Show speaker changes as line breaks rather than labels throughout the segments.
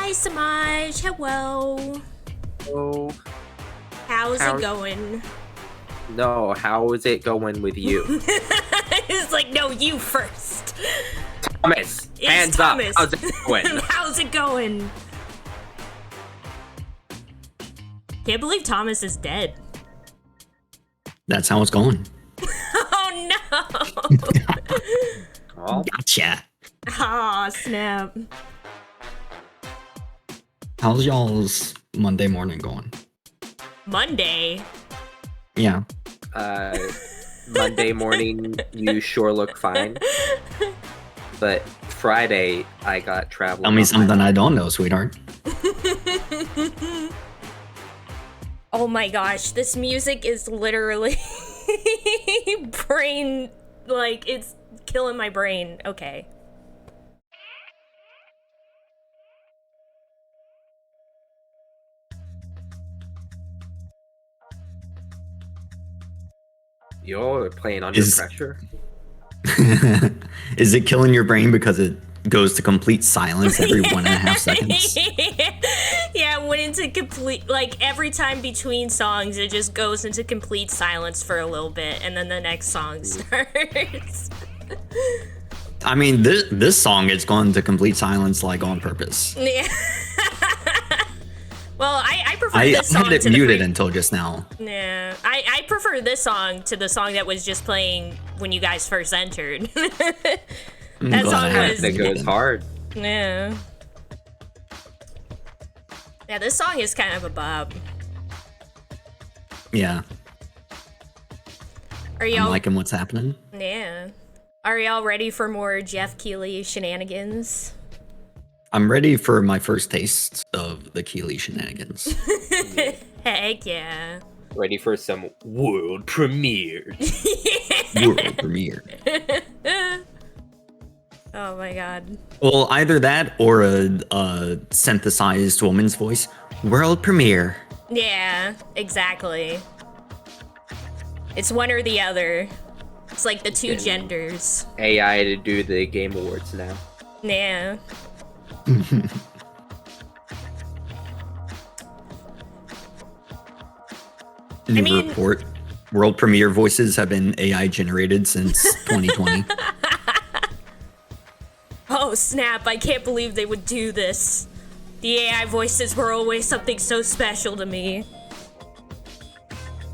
Hi, Samaj. Hello.
Oh,
How's it going?
no, how is it going with you?
It's like, no, you first.
Thomas,
It's
hands
Thomas.
up. How's it going?
How's it going? Can't believe Thomas is dead.
That's how it's going.
Oh, no.
Oh,
Gotcha.
Aw, snap.
How's y'all's Monday morning going?
Monday?
Yeah.
Monday morning, you sure look fine. But Friday, I got traveling.
Tell me something I don't know, sweetheart.
Oh my gosh, this music is literally brain, like, it's killing my brain. Okay.
You're playing under pressure.
Is it killing your brain because it goes to complete silence every 1.5 seconds?
Yeah, it went into complete, like, every time between songs, it just goes into complete silence for a little bit, and then the next song starts.
I mean, this song is going to complete silence, like, on purpose.
Yeah. Well, I prefer this song
I had it
to
muted until just now.
Yeah, I prefer this song to the song that was just playing when you guys first entered. That song was...
It goes hard.
Yeah. Yeah, this song is kind of a bop.
Yeah.
Are y'all...
I'm liking what's happening.
Yeah. Are y'all ready for more Jeff Keighley shenanigans?
I'm ready for my first taste of the Keighley shenanigans.
Heck yeah.
Ready for some world premiere.
World premiere.
Oh my god.
Well, either that or a synthesized woman's voice. World premiere.
Yeah, exactly. It's one or the other. It's like the two genders.
AI to do the Game Awards now.
Yeah.
New report. World premiere voices have been AI generated since 2020.
Oh snap, I can't believe they would do this. The AI voices were always something so special to me.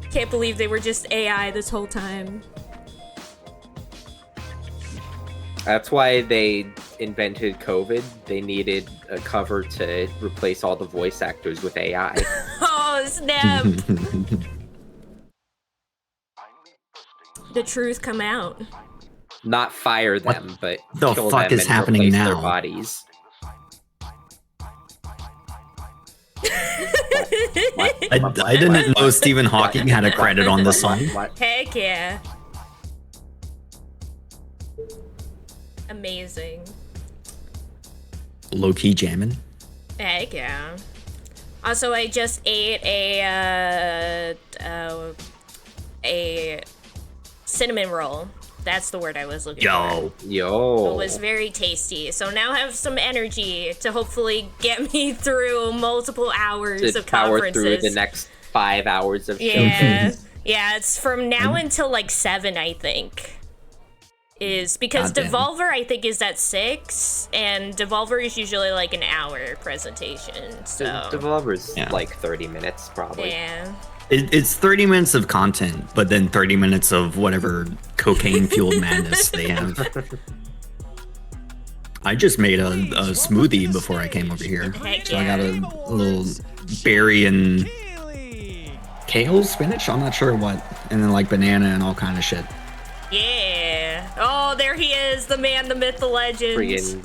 Can't believe they were just AI this whole time.
That's why they invented COVID. They needed a cover to replace all the voice actors with AI.
Oh snap! The truth come out.
Not fire them, but
the
kill
fuck
them
is
and
happening
replace
now?
their bodies.
I didn't know Stephen Hawking had a credit on this song.
Heck yeah. Amazing.
Low-key jamming.
Heck yeah. Also, I just ate a cinnamon roll. That's the word I was looking for.
Yo.
It was very tasty. So now I have some energy to hopefully get me through multiple hours of
power
conferences.
through the next 5 hours of
Yeah.
shows.
Yeah, it's from now until like 7, I think. Is because
Goddamn.
Devolver I think is at 6, and Devolver is usually like an hour presentation. So
Developers like 30 minutes probably.
yeah.
It's 30 minutes of content, but then 30 minutes of whatever cocaine-fueled madness they have. I just made a smoothie before I came over here.
Heck
So I
yeah.
got a little berry and kale, spinach, I'm not sure what, and then like banana and all kind of shit.
Yeah. Oh, there he is, the man, the myth, the legend.
Friggin'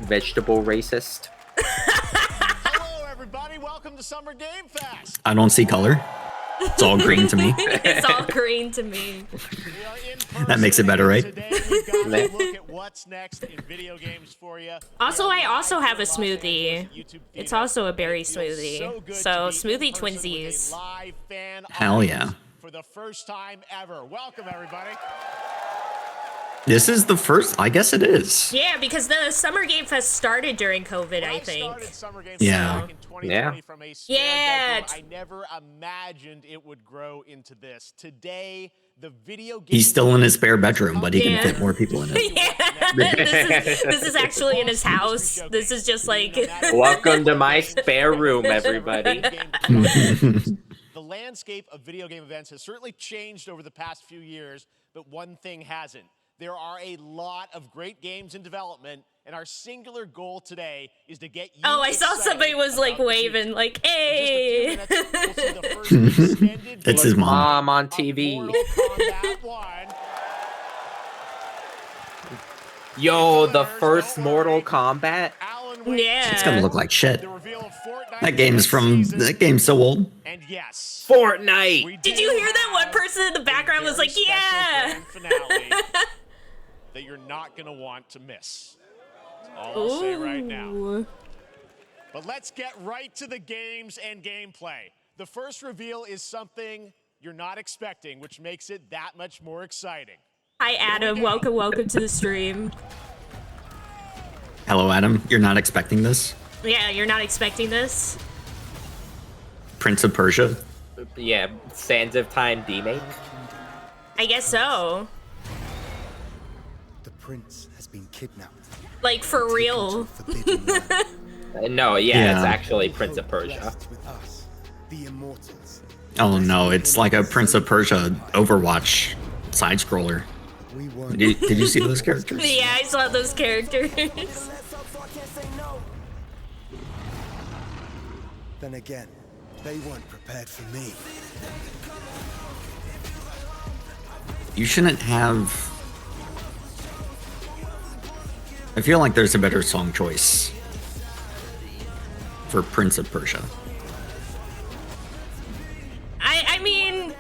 vegetable racist.
Hello, everybody. Welcome to Summer Game Fest.
I don't see color. It's all green to me.
It's all green to me.
We are in person
That makes it better, right?
Today we've got a look at what's next in video games for you.
Also,
We are
I also
live
have
from
a
Los Angeles
smoothie.
YouTube
It's
theater.
also a berry
It feels
smoothie.
so good
So,
to be in
smoothie
person with a
twinsies.
live fan
Hell yeah.
audience for the first time ever. Welcome, everybody.
This is the first. I guess it is.
Yeah, because the Summer Game Fest started during COVID, I think.
Yeah.
Back in 2020
Yeah.
from a spare
Yeah.
bedroom, I never imagined it would grow into this. Today, the video game
He's still in his spare bedroom, but he can
Yeah.
fit more people in it.
Yeah, this is actually in his house. This is just like
Welcome to my spare room, everybody.
The landscape of video game events has certainly changed over the past few years, but one thing hasn't. There are a lot of great games in development, and our singular goal today is to get you
Oh, I saw
excited
somebody was like
about the
waving,
future.
like,
In
hey.
just a few minutes, we'll see the first extended
It's his
version
mom.
On
of
TV.
Mortal Kombat 1.
Yo, the first Mortal Kombat.
Alan Wake
Yeah.
It's gonna look like shit.
the reveal of Fortnite
That game's
next season,
that game's so old.
and yes,
Fortnite.
we
Did
do
you hear that one
have
person in the
a
background was
very
like,
special
yeah.
grand finale that you're not going to want to miss. That's all I'll say right now.
Ooh.
But let's get right to the games and gameplay. The first reveal is something you're not expecting, which makes it that much more exciting.
Hi, Adam. Welcome to the stream.
Hello, Adam. You're not expecting this?
Yeah, you're not expecting this?
Prince of Persia?
Yeah, Sands of Time remake.
I guess so.
The prince has been kidnapped.
Like, for real.
Forbidden land.
No, yeah, it's
Yeah.
actually Prince of Persia.
Rests with us, the immortals.
Oh no, it's like a Prince of Persia Overwatch side scroller.
We weren't.
Did you see those characters?
Yeah, I saw those characters.
Then again, they weren't prepared for me.
You shouldn't have. I feel like there's a better song choice for Prince of Persia.
I mean,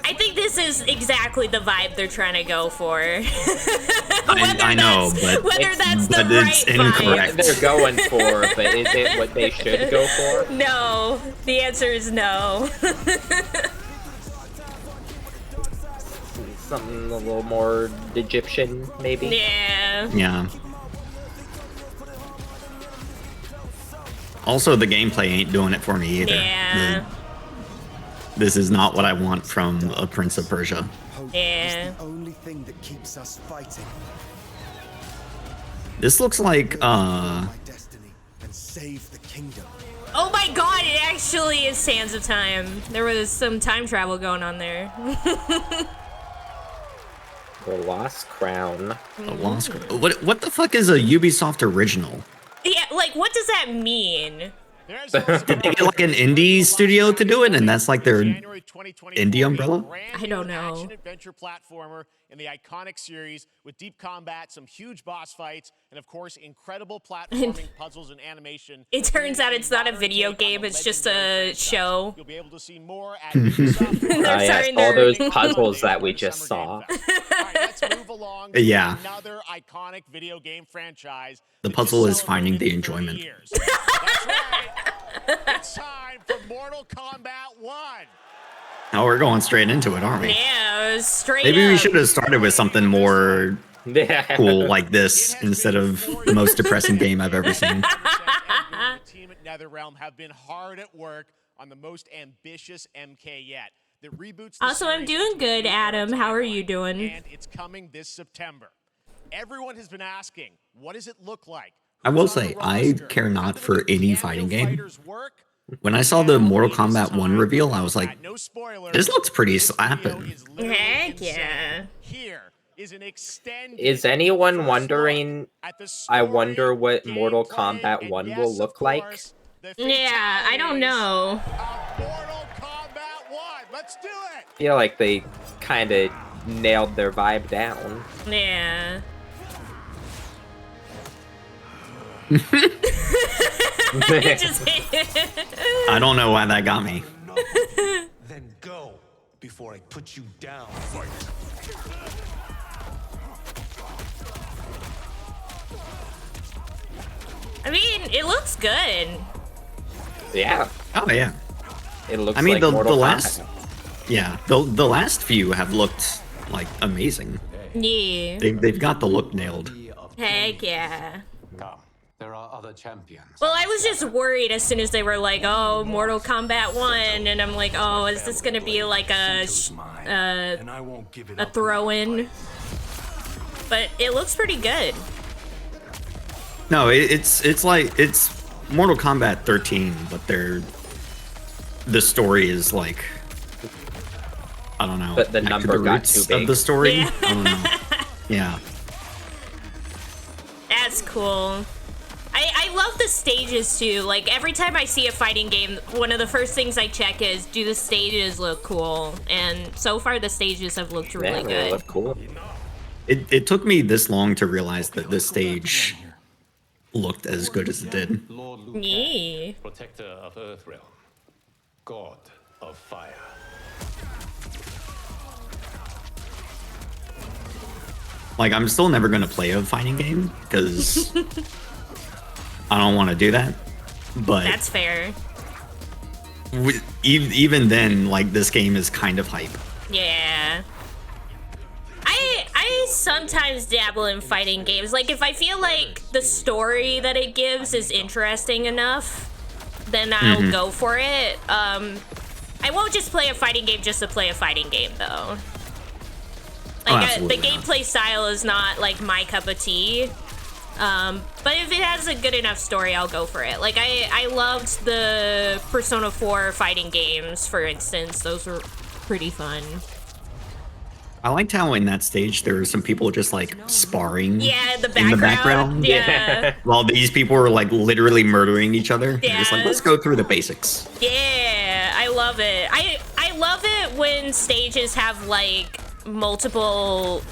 I think this is exactly the vibe they're trying to go for.
I know, but
whether that's the
but it's
right
incorrect.
vibe.
They're going for, but is it what they should go for?
No, the answer is no.
Something a little more Egyptian, maybe?
Yeah.
Yeah. Also, the gameplay ain't doing it for me either.
Yeah.
This is not what I want from a Prince of Persia.
Hope
Yeah.
is the only thing that keeps us fighting.
This looks like
My destiny and save the kingdom.
Oh my god, it actually is Sands of Time. There was some time travel going on there.
The Lost Crown.
a lost. What the fuck is a Ubisoft original?
Yeah, like, what does that mean?
There's also
Did they get like an indie studio to do it, and that's like their
January 2024,
indie
a
umbrella?
brand
I don't
new
know.
Action-adventure platformer in the iconic series with deep combat, some huge boss fights, and of course, incredible platforming, puzzles, and animation.
It turns out it's not a
Modern
video
take on
game,
the
it's just
legendary
a
franchise.
show.
You'll be able to see more at Ubisoft.
They're
yes,
starting
all
their-
those puzzles that we just saw.
All right, let's move along to
Yeah.
another iconic video game franchise.
The
that
puzzle
just
is finding the
celebrated 30
enjoyment.
years. That's right. It's time for Mortal Kombat 1.
Oh, we're going straight into it, aren't we?
Yeah, straight
Maybe
up.
we should have started with something more
Yeah.
cool like this instead of the most depressing game I've ever seen.
The team at NetherRealm have been hard at work on the most ambitious MK yet. That reboots the
Also, I'm
series
doing
into a
good,
new
Adam. How are you
timeline,
doing?
And it's coming this September. Everyone has been asking, what does it look like?
I will
Who's on
say,
the
I
roster?
care not
How
for
do the
any
cameo
fighting game.
fighters work?
When I saw the Mortal
Now
Kombat
it's
1
time
reveal,
for
I was like,
that. No spoilers.
this looks pretty
This video
slapping.
is literally
Heck
insane.
yeah.
Here is an extended
Is anyone
first
wondering?
look at the
I
story,
wonder what Mortal
gameplay,
Kombat
and
1
yes,
will
of
look like.
course, the
Yeah, I don't know.
fatalities of Mortal Kombat 1. Let's do it.
I feel like they kind of nailed their vibe down.
Yeah. Just
I don't know why that got me.
Then go before I put you down.
I mean, it looks good.
Yeah,
Oh yeah,
it looks
I mean
like
the
Mortal
last,
Kombat.
yeah, the last few have looked like amazing.
Yeah.
They've got the look nailed.
Heck yeah.
Come, there are other champions.
Well, I was just worried as soon as they were like, "Oh, Mortal Kombat 1," and I'm like, "Oh, is this gonna be like a throw-in?" But it looks pretty good.
No, it's Mortal Kombat 13, but the story is like, I don't know.
But the
back to
number got
roots
too big.
of the story.
Yeah.
I don't know. Yeah.
That's cool. I love the stages too. Like every time I see a fighting game, one of the first things I check is, do the stages look cool? And so far the stages have looked really
They
good.
look cool.
It took me this long to realize that this stage looked as good as it did.
Lord Liu Kang,
Yeah.
protector of Earthrealm, god of fire.
Like, I'm still never gonna play a fighting game because I don't want to do that. But
That's fair.
even then, like, this game is kind of hype.
Yeah. I sometimes dabble in fighting games. Like if I feel like the story that it gives is interesting enough, then I'll go for it. I won't just play a fighting game just to play a fighting game though. Like the
absolutely not.
gameplay style is not like my cup of tea. But if it has a good enough story, I'll go for it. Like I loved the Persona 4 fighting games, for instance. Those were pretty fun.
I liked how in that stage there were some people just like sparring.
Yeah,
in the background.
Yeah.
While these people were like literally murdering each other. They're just like,
Yeah.
let's go through the basics.
Yeah, I love it. I love it when stages have like multiple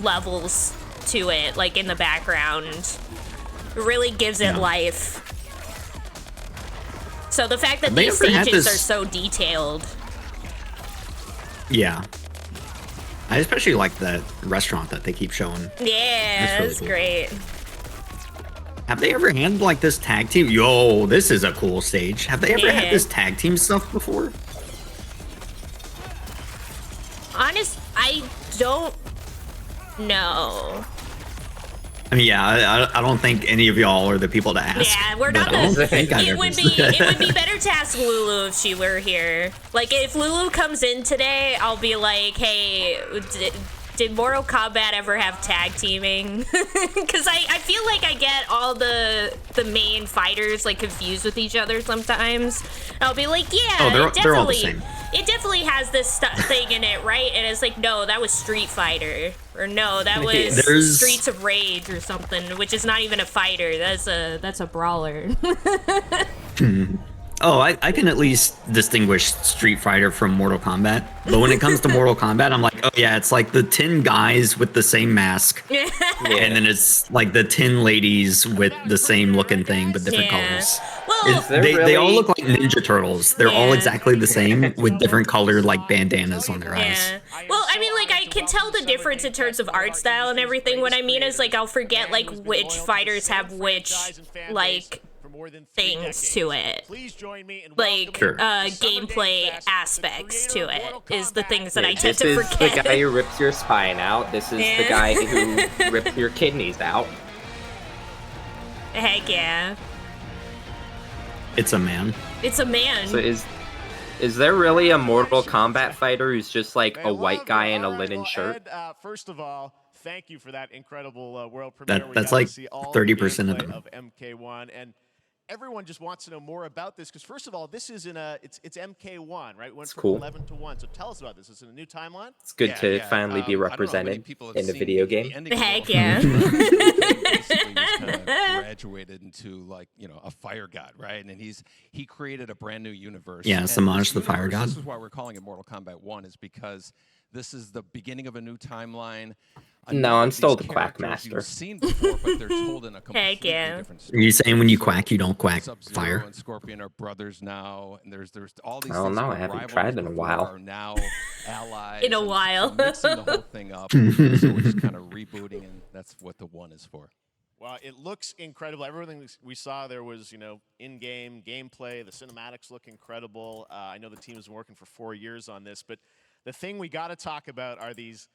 levels to it, like in the background. It really gives it life. So the fact that
Have they
these
ever had
stages
this-
are so detailed.
Yeah. I especially like that restaurant that they keep showing.
Yeah,
That's really
that's
cool.
great.
Have they ever had like this tag team? Yo, this is a cool stage. Have they ever
Yeah.
had this tag team stuff before?
I don't know.
I mean, yeah, I don't think any of y'all are the people to ask.
Yeah, we're
but
not
I don't
the.
think I've
It
ever
would
seen
be better to ask Lulu if she were here. Like if Lulu comes in today, I'll be like, hey, did Mortal Kombat ever have tag teaming? Because I feel like I get all the main fighters like confused with each other sometimes. I'll be like, yeah,
Oh, they're all the
definitely.
same.
It definitely has this thing in it, right? And it's like, no, that was Street Fighter, or no, that was
There's-
Streets of Rage or something, which is not even a fighter. That's a brawler.
Oh, I can at least distinguish Street Fighter from Mortal Kombat. But when it comes to Mortal Kombat, I'm like, oh yeah, it's like the 10 guys with the same mask. And then it's like the 10 ladies with the same looking thing, but different
Yeah.
colors.
Well,
They all look like Ninja Turtles. They're all
Yeah.
exactly the same with different colored like bandanas on their eyes.
yeah. Well, I mean, like, I can tell the difference in terms of art style and everything. What I mean is, like, I'll forget, like, which fighters have which, like, things to it. Like,
Sure.
gameplay aspects to it is the things that I tend
This
to
is
forget.
the guy who rips your spine out. This is
Yeah.
the guy who ripped your kidneys out.
Heck yeah.
It's a man.
It's a man.
So is there really a Mortal Kombat fighter who's just like a white guy in a linen shirt?
First of all, thank you for that incredible world premiere. We
That's
got to
like
see all
30% of
the gameplay
them.
of MK1, and everyone just wants to know more about this because first of all, this is it's MK1, right? It went from
cool.
11 to 1. So tell us about this. Is it a new timeline?
It's good to finally be represented in a video game.
Heck yeah.
Basically just kind of graduated into like a fire god, right? And he created a brand new universe.
Yeah,
And
it's homage
this
to the fire
universe,
god.
This is why we're calling it Mortal Kombat 1, is because this is the beginning of a new timeline. A
No,
number
I'm
of
still
these
the Quack
characters
Master.
You've seen before, but they're told in a completely
yeah.
different
Are
story.
you saying when you quack, you don't quack
Sub-Zero
fire?
and Scorpion are brothers now, and there's all these.
I don't
things
know,
that
I
were
haven't
rivals
tried in a
before
while.
Are now allies.
In a
and so
while.
mixing the whole thing up. So we're just kind of rebooting, and that's what the 1 is for.
Well, it looks incredible. Everything we saw there was, in-game gameplay. The cinematics look incredible. I know the team has been working for 4 years on this, but the thing we got to talk about are these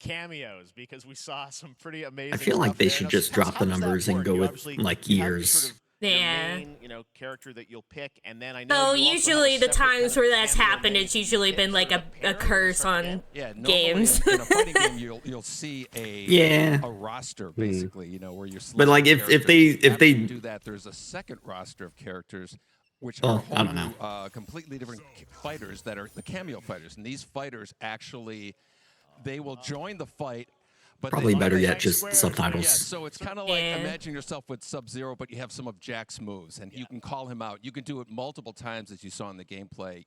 cameos, because we saw some pretty amazing.
I feel like
stuff
they
there.
should
Now,
just
how
drop the
does that
numbers and
work?
go
You
with
obviously
like
have your
years.
sort of your
Yeah.
main, character that you'll pick, and then I know.
So
you also have a
usually the
separate kind
times
of
where that's
cameo
happened,
mate
it's
you
usually
pick,
been like
sort of
a
pair when you
curse
start the
on
game.
Yeah, normally
games.
in a fighting game, you'll see
Yeah.
a roster basically, where you're.
But like if
characters.
they
After you do that, there's a second roster of characters, which are
Oh, I don't know.
completely different fighters that are the cameo fighters, and these fighters actually they will join the fight. But
Probably
they,
better
they-
yet, just
Yeah,
subtitles.
so it's kind of like
Yeah.
imagine yourself with Sub-Zero, but you have some of Jack's moves, and you can call him out. You can do it multiple times, as you saw in the gameplay.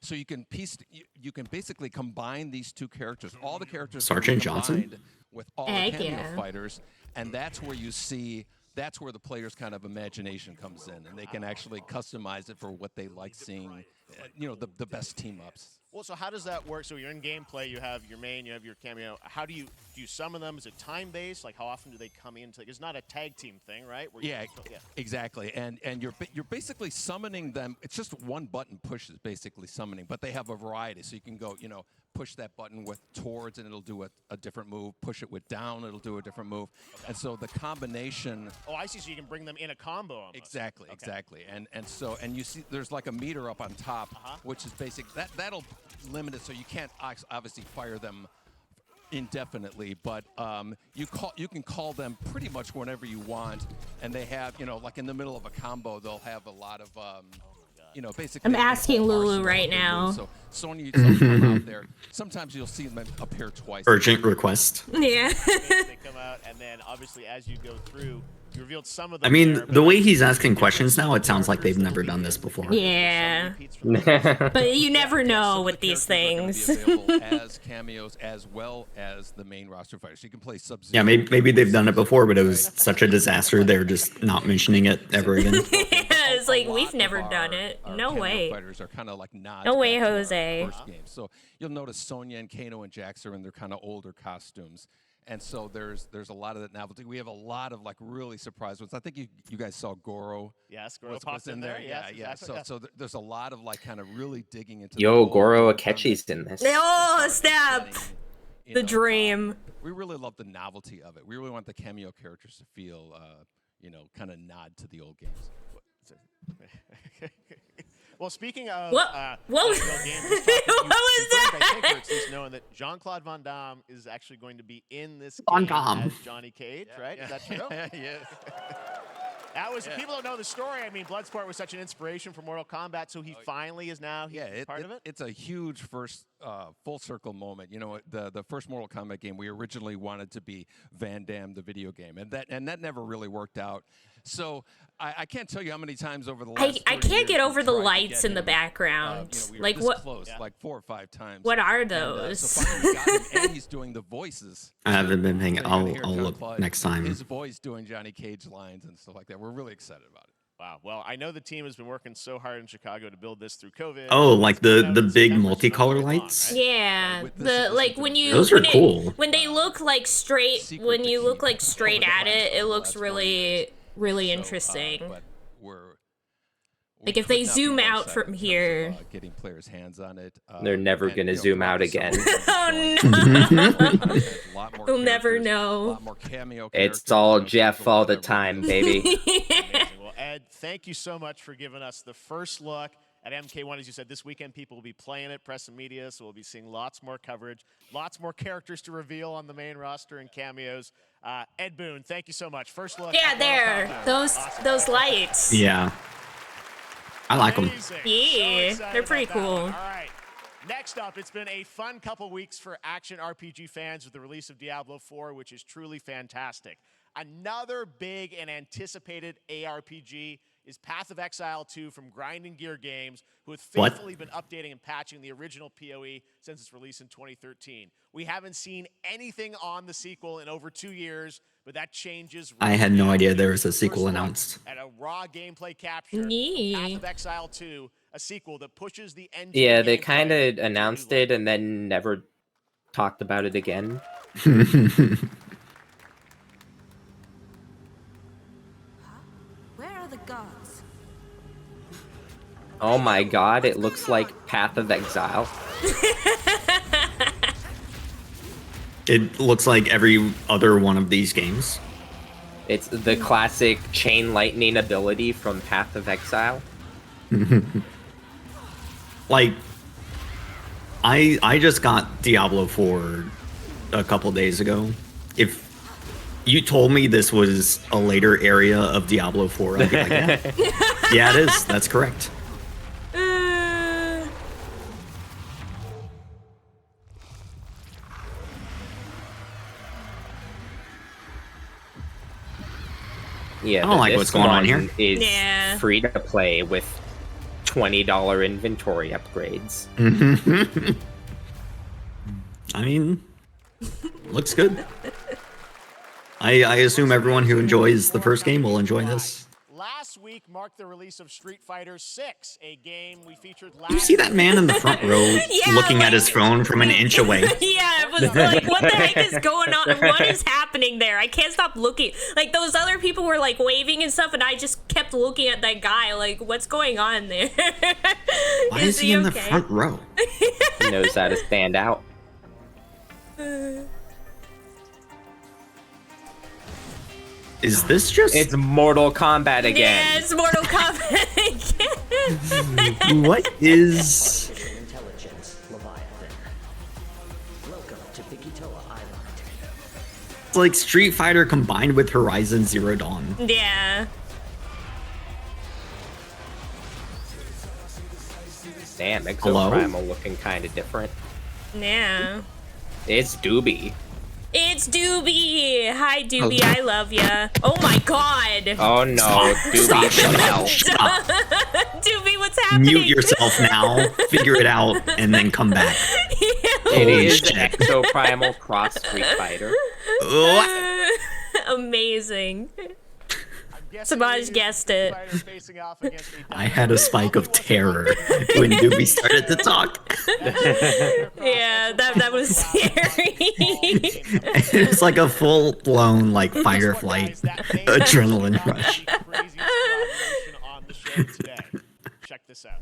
So you can you can basically combine these two characters, all the characters
Sergeant
combined
Johnson?
with all
Heck
the cameo
yeah.
fighters, and that's where you see. That's where the player's kind of imagination comes in, and they can actually customize it for what they like seeing. The best team ups.
Well, so how does that work? So you're in gameplay, you have your main, you have your cameo. How do you summon them? Is it time based? Like how often do they come into? It's not a tag team thing, right? Where
Yeah, exactly. And you're basically summoning them. It's just one button push is basically summoning, but they have a variety. So you can go, push that button with towards, and it'll do a different move. Push it with down, it'll do a different move. And so the combination.
Oh, I see. So you can bring them in a combo. Almost.
Exactly,
Okay.
exactly. And you see there's like a meter up on top, which is basic. That'll limit it, so you can't obviously fire them indefinitely, but you can call them pretty much whenever you want, and they have like in the middle of a combo they'll have a lot of basically.
I'm asking Lulu right now.
So Sonya come out there. Sometimes you'll see them appear twice.
Urgent request.
Yeah.
They come out, and then obviously as you go through, you revealed some of them.
I mean,
there,
the
but
way he's asking questions now, it sounds like they've never done this before.
Yeah.
repeats from the-
But you never know
Some of
with
the
these
characters are
things.
gonna be available as cameos as well as the main roster fighters. You can play Sub-Zero.
Yeah, maybe they've done it before, but it was such a disaster. They're just not mentioning it ever again.
Yeah, it's like
A
we've
lot
never
of
done
our-
it.
our
No
cameo
way.
Fighters are kind of like nods
No way,
back to our
Jose.
first game. So you'll notice Sonya and Kano and Jax are in their kind of older costumes. And so there's a lot of that novelty. We have a lot of like really surprise ones. I think you guys saw Goro.
Yes, Goro
was
popped in there.
Yeah,
Yes,
yeah.
exactly.
So there's a lot of like kind of really digging into.
Yo,
the old
Goro
Mortal
Akechi's
Kombat
in this.
Oh,
and
snap.
getting,
The dream.
we really love the novelty of it. We really want the cameo characters to feel, kind of nod to the old games.
Well, speaking of
What? What was-
real games, let's talk-
What was
you confirmed, I think,
that?
or at least knowing that Jean-Claude Van Damme is actually going to be in this
Van
game
Damme.
as Johnny Cage, right? Is that true?
Yeah.
That was people don't know the story. I mean, Bloodsport was such an inspiration for Mortal Kombat, so he finally is now part of it.
It's a huge first full circle moment. The first Mortal Kombat game we originally wanted to be Van Damme the video game, and that never really worked out. So I can't tell you how many times over the last.
I
30
can't
years
get over
we've
the
tried to
lights
get
in the
him.
background.
We were
Like
this
what?
close, like 4 or 5 times.
What are
And,
those?
so finally we got him, and he's doing the voices.
I haven't been paying.
So you're gonna
I'll
hear
look
Jean-Claude,
next time.
His voice doing Johnny Cage lines and stuff like that. We're really excited about it.
Wow. Well, I know the team has been working so hard in Chicago to build this through COVID.
Oh, like
It's been out
the
in
big
September, so not
multicolor
very long,
lights?
right?
Yeah,
With this-
the
this
like
is
when
gonna
you
be-
Those are
when
cool.
when they look like straight
Secret
when
to
you look
keep
like straight
over the
at
last
it, it
couple-
looks
last 4
really
years.
really
So,
interesting.
but we
Like, if
could
they
not be
zoom
more
out
excited
from
in terms of,
here.
getting players' hands on it.
They're never
and,
gonna zoom
throughout
out
the
again.
summer,
Oh, no.
there's a lot more
We'll never
characters,
know.
A lot more cameo
It's
characters,
all
there's
Jeff
a
all
lot
the
of
time,
reveals.
baby.
Amazing. Well, Ed, thank you so much for giving us the first look at MK1. As you said, this weekend people will be playing it, press and media, so we'll be seeing lots more coverage, lots more characters to reveal on the main roster and cameos. Ed Boone, thank you so much. First look.
Yeah,
at Mortal
there.
Kombat.
Those
Awesome.
those lights.
Yeah. I like them.
Amazing.
Yeah,
excited
they're pretty
about that one.
cool.
All right. Next up, it's been a fun couple weeks for action RPG fans with the release of Diablo 4, which is truly fantastic. Another big and anticipated ARPG is Path of Exile 2 from Grinding Gear Games, who have
What?
faithfully been updating and patching the original PoE since its release in 2013. We haven't seen anything on the sequel in over 2 years, but that changes.
I had no
right
idea
now.
there was a
First
sequel
look
announced.
At a raw gameplay capture,
Yeah.
Path of Exile 2, a sequel that pushes the engine.
Yeah, they
gameplay
kind
to
of
new
announced
levels.
it and then never talked about it again.
Where are the gods?
Oh my god, it looks like Path of Exile.
It looks like every other one of these games.
It's the classic chain lightning ability from Path of Exile.
Like, I just got Diablo 4 a couple days ago. If you told me this was a later area of Diablo 4, I'd be like, yeah, yeah, it is. That's correct.
Yeah,
I don't like what's going on here.
Is
Yeah.
free to play with $20 inventory upgrades.
I mean, looks good. I assume everyone who enjoys the first game will enjoy this.
Last week marked the release of Street Fighter 6, a game we featured last.
You see that man in the front row looking at his phone from an inch away?
Yeah, it was like, what the heck is going on? What is happening there? I can't stop looking. Like, those other people were, like, waving and stuff, and I just kept looking at that guy, like, what's going on there?
Why is he in the front row?
He knows how to stand out.
Is this just...
It's Mortal Kombat again.
Yeah, it's Mortal Kombat again.
What is... It's like Street Fighter combined with Horizon Zero Dawn.
Yeah.
Damn,
Hello?
Exoprimal looking kind of different.
Yeah.
It's Doobie.
It's Doobie. Hi, Doobie. I love ya. Oh my god.
Oh no, Doobie from hell.
Doobie, what's happening?
Mute yourself now, figure it out, and then come back.
It is Exoprimal cross Street Fighter.
Amazing. Samaj guessed it.
I had a spike of terror when Doobie started to talk.
Yeah, that was scary.
It's like a full-blown, like, fight or flight adrenaline rush.
Check this out.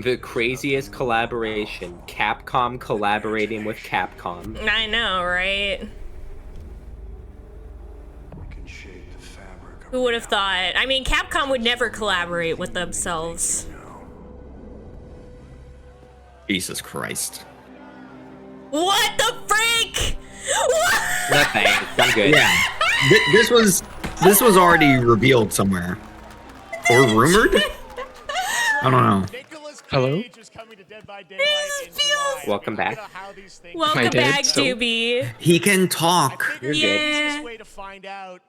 The craziest collaboration. Capcom collaborating with Capcom.
I know, right? Who would have thought? I mean, Capcom would never collaborate with themselves.
Jesus Christ.
What the frick? What?
No thanks, I'm good.
Yeah. This was already revealed somewhere. Or rumored? I don't know.
Hello?
Welcome back.
Welcome back, Doobie.
He can talk.
You're
Yeah.
The way to find out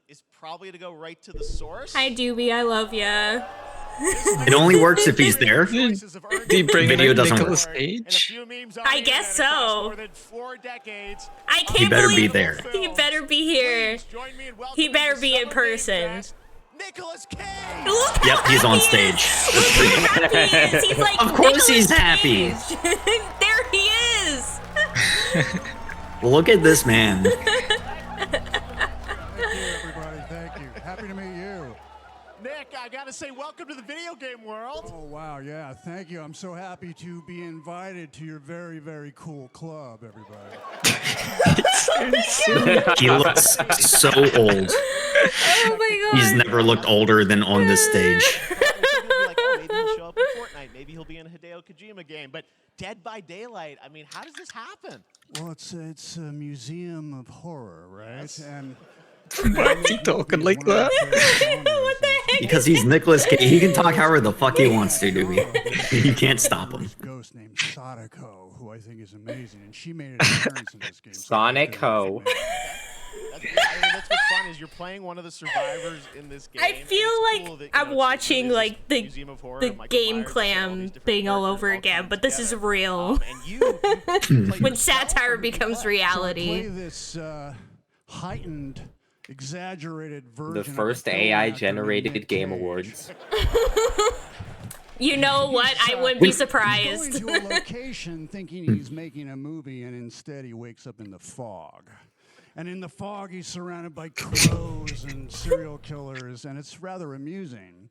is probably to go right to the source.
Hi, Doobie. I love ya.
It only works if he's there.
Did he bring
Video
in
doesn't
Nicolas
work.
Cage?
I guess so. I can't
He better be
believe
there.
He better be here. He better be in person.
Nicolas Cage.
Look how
Yep, he's on
happy-
stage.
Look how happy he is. He's like,
Of course he's
Nicolas
happy.
Cage. There he is.
Look at this man.
Thank you, everybody. Thank you. Happy to meet you.
Nick, I gotta say, welcome to the video game world.
Oh, wow. Yeah, thank you. I'm so happy to be invited to your very, very cool club, everybody.
He looks so old.
Oh my god.
He's never looked older than on this stage.
Like, oh, maybe he'll show up in Fortnite. Maybe he'll be in a Hideo Kojima game. But Dead by Daylight, I mean, how does this happen?
Well, it's a museum of horror, right?
Yes.
And
Why is he talking like that?
What the heck?
Because he's Nicolas Cage. He can talk however the fuck he wants to, Doobie. You can't stop him.
This ghost named Sadako, who I think is amazing, and she made an appearance in this game.
Sonic Ho.
I mean, that's what's fun is you're playing one of the survivors in this game.
I
and
feel
it's
like
cool that,
I'm
it's
watching
this
like the
Museum of Horror
the
and Michael
Game
Myers and all these
Clam
different
thing all
characters
over
all
again,
come
but this is
together.
real.
And you play
When
yourself
satire
and you
becomes
play.
reality.
Play this heightened, exaggerated version.
The
of
first
film
AI
actor
generated
Nick
Game
Cage.
Awards.
You know what? I wouldn't be
He's
surprised.
going to a location thinking he's making a movie, and instead he wakes up in the fog. And in the fog, he's surrounded by crows and serial killers, and it's rather amusing.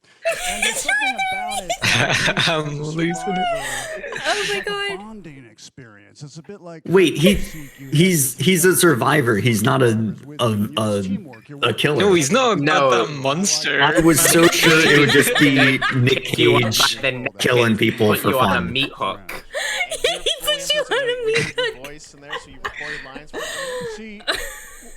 And there's something about it.
I'm losing it.
Oh my
like
god.
a bonding experience. It's a bit like
Wait, he's a survivor. He's not a killer.
No, he's not a
No.
goddamn monster.
I was so sure it would just be Nick
You want
Cage
the
killing people
put
for
you on a
fun.
meat hook.
He puts you on a meat hook.
Voice in there, so you recorded lines for
See,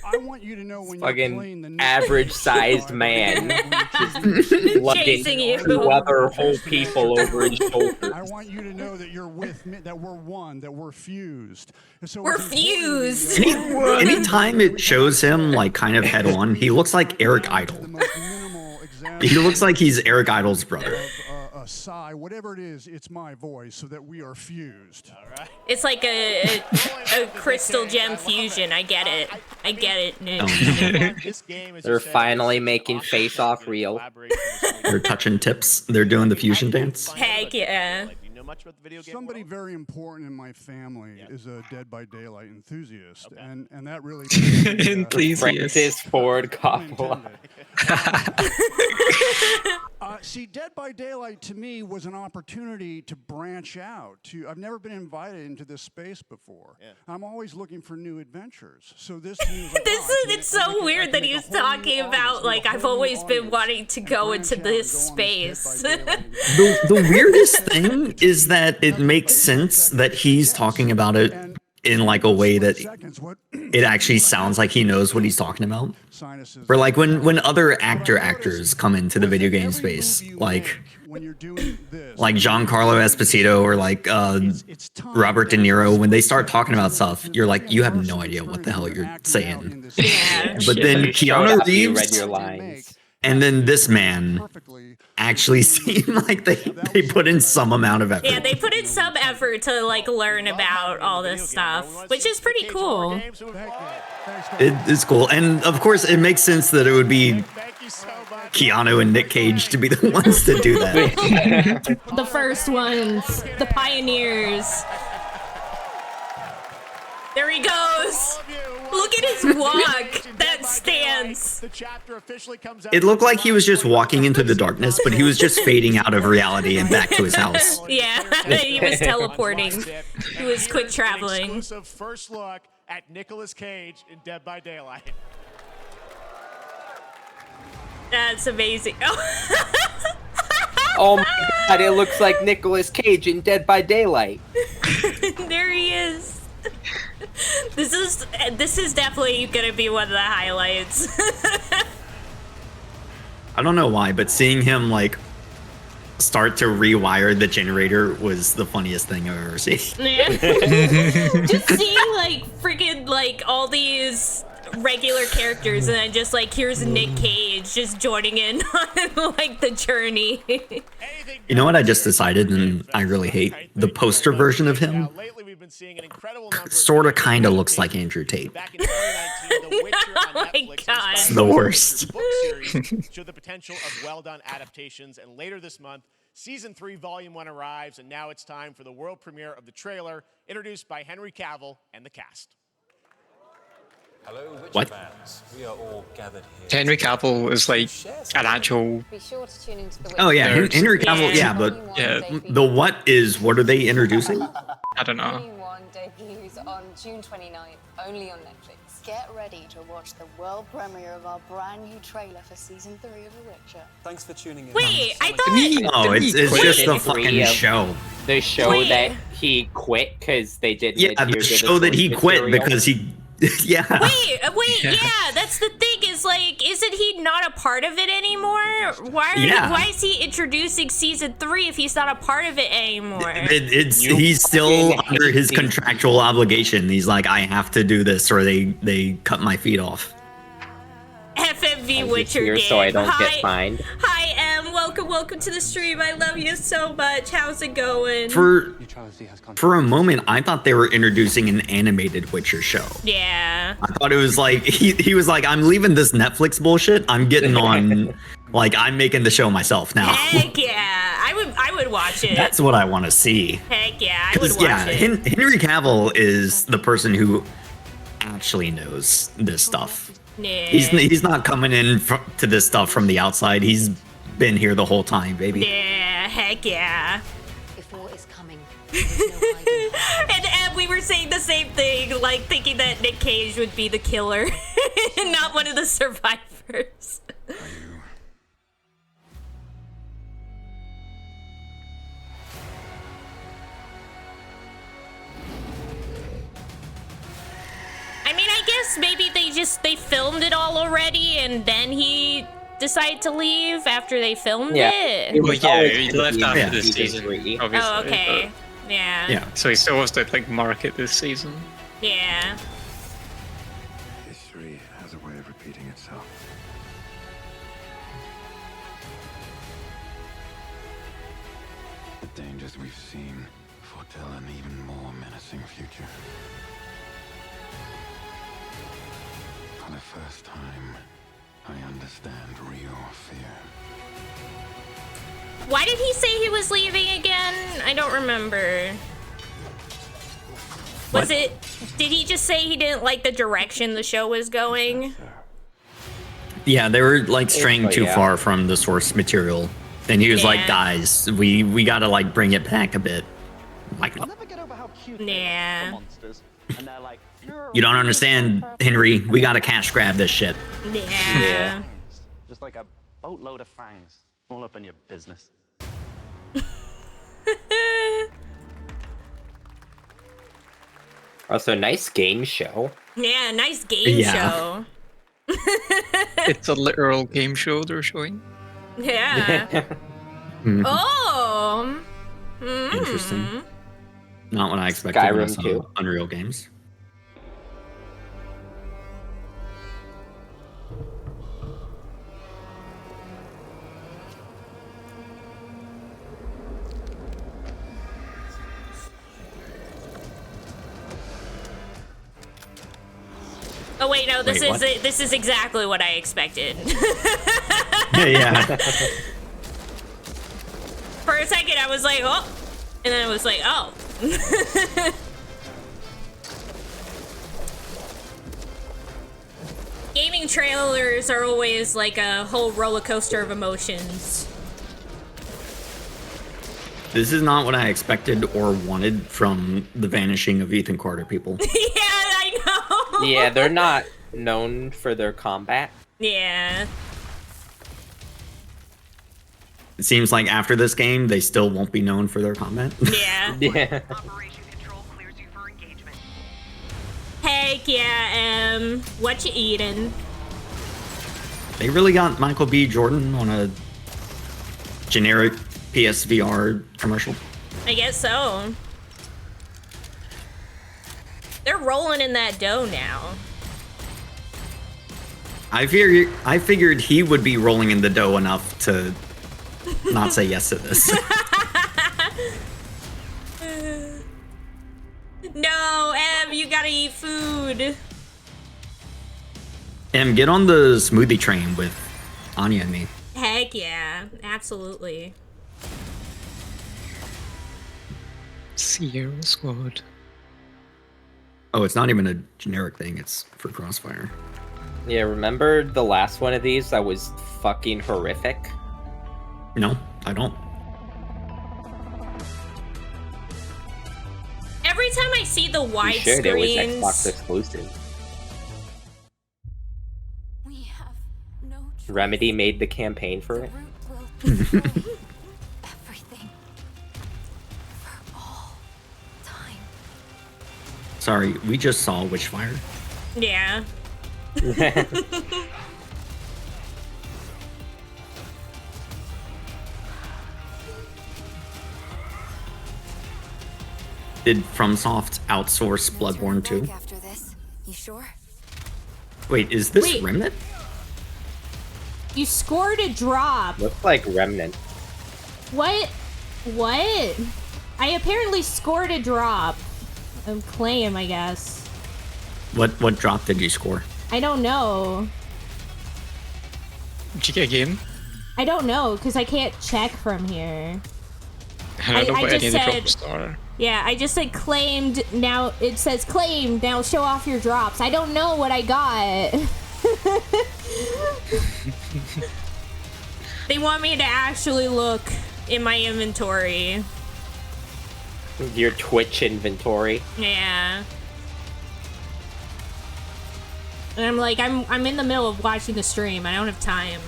I want you to know when you're playing the
Fucking average-sized man just
Chasing
lugging
you.
2 other whole people over his shoulders.
I want you to know that you're with me, that we're one, that we're fused. And so
We're
it's important
fused.
that you-
Anytime it shows him like kind of head on, he looks like Eric Idle.
The most minimal example
He looks like he's Eric Idle's brother.
of a sigh, whatever it is, it's my voice, so that we are fused.
It's like a crystal gem fusion. I get it. I get it, Nick.
This game, as you
They're
said,
finally
is
making
awesome.
Face Off real.
Collaboration with
They're touching tips. They're doing the fusion dance.
Heck yeah.
Like, do you know much about the video game
Somebody
world?
very important in my family is a Dead by Daylight enthusiast, and that really
Enthusiast.
Francis Ford Coppola.
See, Dead by Daylight to me was an opportunity to branch out. I've never been invited into this space before. I'm always looking for new adventures. So this to me was like,
It's so weird that he's talking about like I've always been wanting to go into this space.
The weirdest thing is that it makes sense that he's talking about it in like a way that it actually sounds like he knows what he's talking about. Or like when other actors come into the video game space, like Giancarlo Esposito or like Robert De Niro, when they start talking about stuff, you're like, you have no idea what the hell you're saying.
Yeah.
But then Keanu
You read
Reeves
your lines.
and then this man actually seem like they put in some amount of effort.
Yeah, they put in some effort to like learn about all this stuff, which is pretty cool.
It's cool. And of course, it makes sense that it would be Keanu and Nick Cage to be the ones to do that.
The first ones, the pioneers. There he goes. Look at his walk. That stance.
It looked like he was just walking into the darkness, but he was just fading out of reality and back to his house.
Yeah, he was teleporting. He was quick traveling.
Exclusive first look at Nicolas Cage in Dead by Daylight.
That's amazing.
Oh my god, it looks like Nicolas Cage in Dead by Daylight.
There he is. This is definitely gonna be one of the highlights.
I don't know why, but seeing him like start to rewire the generator was the funniest thing I've ever seen.
Yeah. Just seeing like freaking like all these regular characters and then just like here's Nick Cage just joining in on like the journey.
You know what I just decided, and I really hate the poster version of him. Sort of kind of looks like Andrew Tate.
Back in 2019, The Witcher on
Oh my
Netflix
God.
It's the worst.
The book series showed the potential of well-done adaptations, and later this month, Season 3, Volume 1 arrives, and now it's time for the world premiere of the trailer, introduced by Henry Cavill and the cast.
Hello, Witcher
What?
fans. We are all gathered here.
Henry Cavill is like an actual.
Be sure to tune into the
Oh yeah,
Nerds.
Henry Cavill. Yeah, but
Yeah.
the what are they introducing?
I don't know.
Volume 1 debuts on June 29th, only on Netflix. Get ready to watch the world premiere of our brand new trailer for Season 3 of The Witcher.
Thanks for tuning in.
Wait, I
No,
thought
it's just the fucking show.
The show
Wait.
that he quit because they didn't.
Yeah,
adhere
the
to
show that he
source
quit
material.
because he. Yeah.
Wait, yeah, that's the thing is like, isn't he not a part of it anymore? Why is he introducing Season 3 if he's not a part of it anymore?
He's still under his contractual obligation. He's like, I have to do this, or they cut my feet off.
FMV Witcher
here
game.
so I don't get
Hi,
fined.
Hi, Em. Welcome to the stream. I love you so much. How's it going?
For a moment, I thought they were introducing an animated Witcher show.
Yeah.
I thought it was like he was like, I'm leaving this Netflix bullshit. I'm getting on, like I'm making the show myself now.
Heck yeah. I would watch it.
That's what I want to see.
Heck yeah, I would
'Cause,
watch
yeah,
it.
Henry Cavill is the person who actually knows this stuff.
Yeah.
He's not coming in to this stuff from the outside. He's been here the whole time, baby.
Yeah, heck yeah.
If war is coming,
And we were saying the same thing, like thinking that Nick Cage would be the killer, and not one of the survivors. I mean, I guess maybe they filmed it all already, and then he decided to leave after they filmed it.
Well, yeah, he left after this season, obviously.
Oh, okay. Yeah.
Yeah.
So he still wants to like market this season.
Yeah.
History has a way of repeating itself. The dangers we've seen foretell an even more menacing future. For the first time, I understand real fear.
Why did he say he was leaving again? I don't remember. Was it... Did he just say he didn't like the direction the show was going?
Yeah, they were like straying too far from the source material. And he was like, guys, we gotta like bring it back a bit. Like,
yeah.
you don't understand, Henry. We gotta cash grab this shit.
Yeah.
Just like a boatload of fangs all up in your business.
Also, nice game show.
Yeah, nice game show.
It's a literal game show they're showing.
Yeah. Oh.
Interesting. Not what I expected.
Skyrim 2.
Unreal Games.
Oh wait, no, this
Wait,
is it. This is exactly what I expected.
Yeah.
For a second, I was like, oh, and then I was like, oh. Gaming trailers are always like a whole roller coaster of emotions.
This is not what I expected or wanted from the vanishing of Ethan Carter people.
Yeah, I know.
Yeah, they're not known for their combat.
Yeah.
It seems like after this game, they still won't be known for their combat.
Yeah.
Yeah.
Heck yeah, what you eating?
They really got Michael B. Jordan on a generic PSVR commercial.
I guess so. They're rolling in that dough now.
I figured he would be rolling in the dough enough to not say yes to this.
No, Em, you gotta eat food.
Em, get on the smoothie train with Anya and me.
Heck yeah, absolutely.
Sierra Squad.
Oh, it's not even a generic thing. It's for Crossfire.
Yeah, remember the last one of these that was fucking horrific?
No, I don't.
Every time I see the wide
You should,
screens,
it was Xbox exclusive.
We have no choice.
Remedy made the campaign for it.
Everything. For all time.
Sorry, we just saw Witchfire.
yeah.
Did FromSoft outsource Bloodborne 2?
After this, you sure?
Wait, is this
Wait.
Remnant?
You scored a drop.
Looks like Remnant.
What? What? I apparently scored a drop. A claim, I guess.
What drop did you score?
I don't know.
Did you get a game?
I don't know, because I can't check from here.
I don't know
I
what any
just
of the
said-
drops are.
Yeah, I just said claimed. Now it says claimed. Now show off your drops. I don't know what I got. They want me to actually look in my inventory.
Your Twitch inventory.
Yeah. And I'm like, I'm in the middle of watching the stream. I don't have time.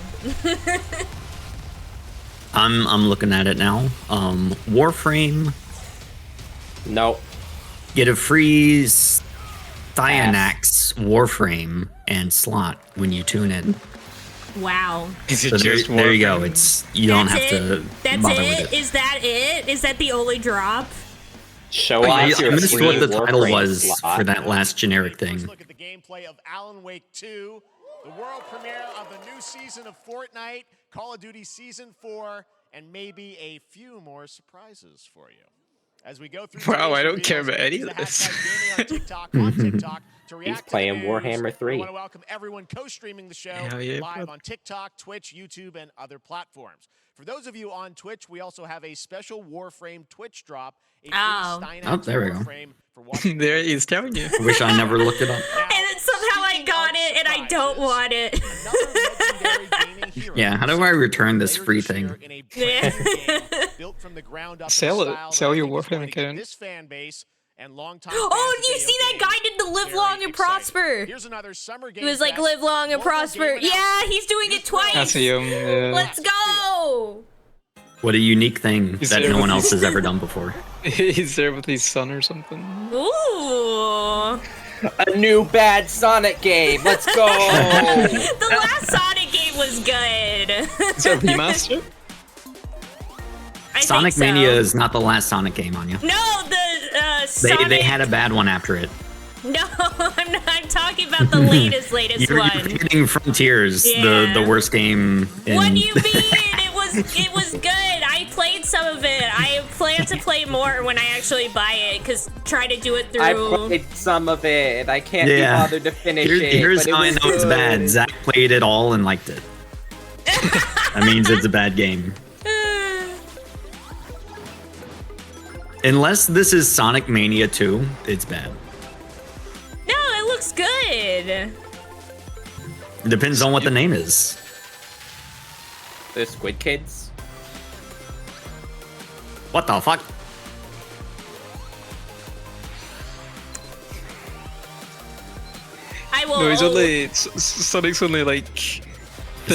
I'm looking at it now. Warframe.
No.
Get a free Cyanax Warframe and slot when you tune in.
Wow.
Is it
So
just
there you go.
Warframe?
It's you don't have to
That's
bother
it?
with it.
Is that it? Is that the only drop?
Show
I
off your
missed
free
what the title
Warframe
was
slot.
for that last generic thing.
Look at the gameplay of Alan Wake 2, the world premiere of the new season of Fortnite, Call of Duty Season 4, and maybe a few more surprises for you. As we go through
Wow, I
today's
don't care
reveals,
about any
use
of
the
this.
hashtag gaming on TikTok to react
He's playing
to the news.
Warhammer 3.
I want to welcome everyone co-streaming the show
Hell yeah,
live
bud.
on TikTok, Twitch, YouTube, and other platforms. For those of you on Twitch, we also have a special Warframe Twitch drop. A free Steinax
Oh, there we go.
Warframe for watching
There he is telling you.
I wish I never looked it up.
Now,
And then somehow I got it, and I don't want it.
another legendary gaming hero
Yeah, how do I return this
later
free
this year
thing?
in a brand new game built from the ground up in
Sell
a
it.
style
Sell
that I
your
think is
Warframe
going to get
account.
this fan base and longtime
Oh,
fans of
you
video
see that
games
guy did the live
very
long and
excited.
prosper.
Here's another summer game
He was like,
fest.
live long and
Mobile
prosper.
game
Yeah, he's doing it twice.
That's a
Let's go.
What a unique thing
He's
that
there
no
with
one
his-
else has ever done before.
He's there with his son or something.
Ooh.
A new bad Sonic game. Let's go.
The last Sonic game was good.
Is that remaster?
I
Sonic
think so.
Mania is not the last Sonic game, Anya.
No, the Sonic.
They had a bad one after it.
No, I'm not. I'm talking about the latest
You're
one.
forgetting Frontiers,
Yeah.
the worst game.
What
in-
do you mean? It was good. I played some of it. I plan to play more when I actually buy it, cause try to do it through.
I played some of it. I can't be
Yeah.
bothered to finish it.
Here's
but it
how I
was
know it's
good.
bad. Zach played it all and liked it. That means it's a bad game. Unless this is Sonic Mania 2, it's bad.
No, it looks good.
It depends on what the name is.
The Squid Kids.
What the fuck?
I will.
No, he's only Sonic's only like
This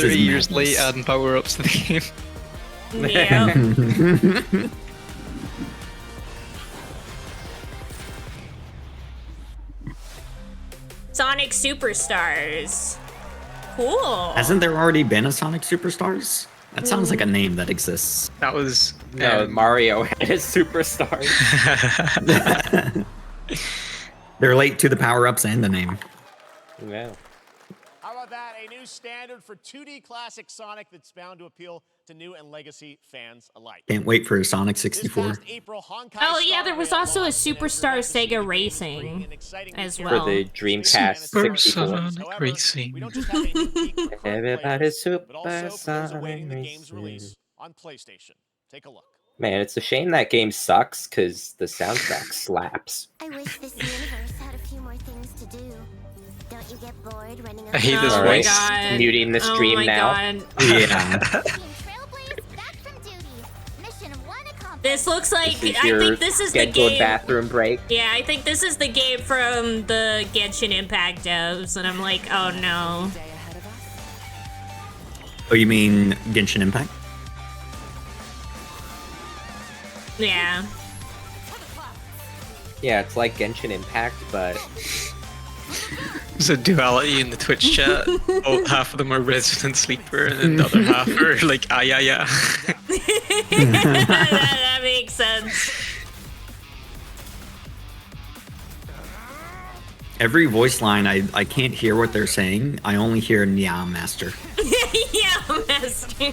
30
is
years
madness.
late adding power ups to the game.
Yeah. Sonic Superstars. Cool.
Hasn't there already been a Sonic Superstars? That sounds like a name that exists.
That was
No, Mario had his superstar.
They're late to the power-ups and the name.
Yeah.
How about that? A new standard for 2D classic Sonic that's bound to appeal to new and legacy fans alike.
Can't wait for Sonic
This
64.
past April, Honkai
Oh yeah,
Star
there was
Rail
also a
launched, and as
Superstar
you're about to see,
Sega
the game is
Racing
bringing an exciting
as
new
well.
For the Dreamcast
Super
64.
Sonic
However,
Racing.
we don't just have a new geek for current
Everybody's
players, but
Super
also for those awaiting the
Sonic
game's
Racing.
release on PlayStation. Take a look.
Man, it's a shame that game sucks because the soundtrack slaps.
I wish this universe had a few more things to do. Don't you get bored running
I hate this
Oh
All
my
right,
voice.
god.
muting the
Oh
stream
my
now.
god.
Yeah.
Trailblaze back from duty. Mission 1 accomplished.
This looks like
This is
I
your
think this is the
scheduled
game.
bathroom break.
Yeah, I think this is the game from the Genshin Impact devs, and I'm like, oh no.
Oh, you mean Genshin Impact?
Yeah.
Yeah, it's like Genshin Impact, but
There's a duality in the Twitch chat. Oh, half of them are resident sleeper, and then the other half are like, ah, yeah, yeah.
that makes sense.
Every voice line, I can't hear what they're saying. I only hear Nya Master.
Yeah, master.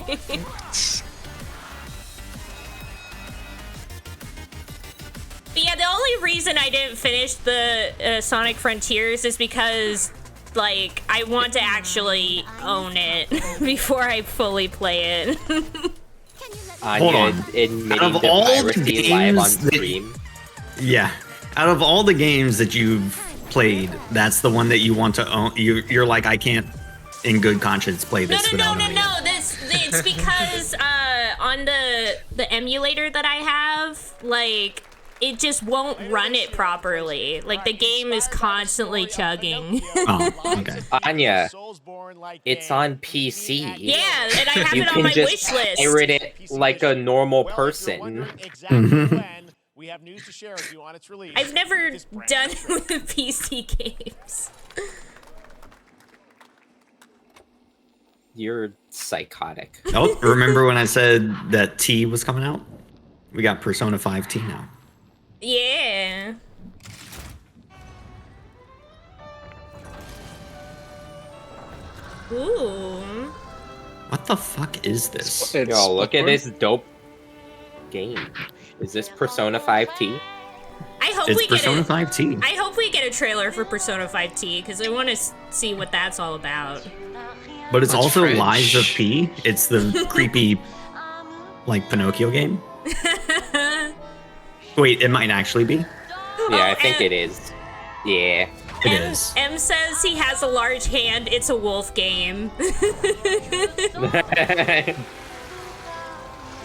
But yeah, the only reason I didn't finish the Sonic Frontiers is because, like, I want to actually own it before I fully play it.
Hold on.
Admitting
Out of
to
all the
piracy live on
games that-
stream.
Yeah. Out of all the games that you've played, that's the one that you want to own. You're like, I can't, in good conscience, play this without owning it.
No. It's because on the emulator that I have, like, it just won't run it properly. Like, the game is constantly chugging.
Oh, okay.
Anya, it's on PC.
Yeah, and I have
You
it on
can
my
just
wish list.
pirate it like a normal person.
We have news to share with you on its release.
I've never done it with PC games.
You're psychotic.
Oh, remember when I said that T was coming out? We got Persona 5 T now.
Yeah. Ooh.
What the fuck is this?
Yo, look at this dope game. Is this Persona 5T?
I hope
It's
we get
Persona 5 T.
I hope we get a trailer for Persona 5T because I want to see what that's all about.
But it's
That's
also
French.
Lies of P. It's the creepy, like, Pinocchio game. Wait, it might actually be.
Yeah, I think it is. Yeah.
It is.
M says he has a large hand. It's a wolf game.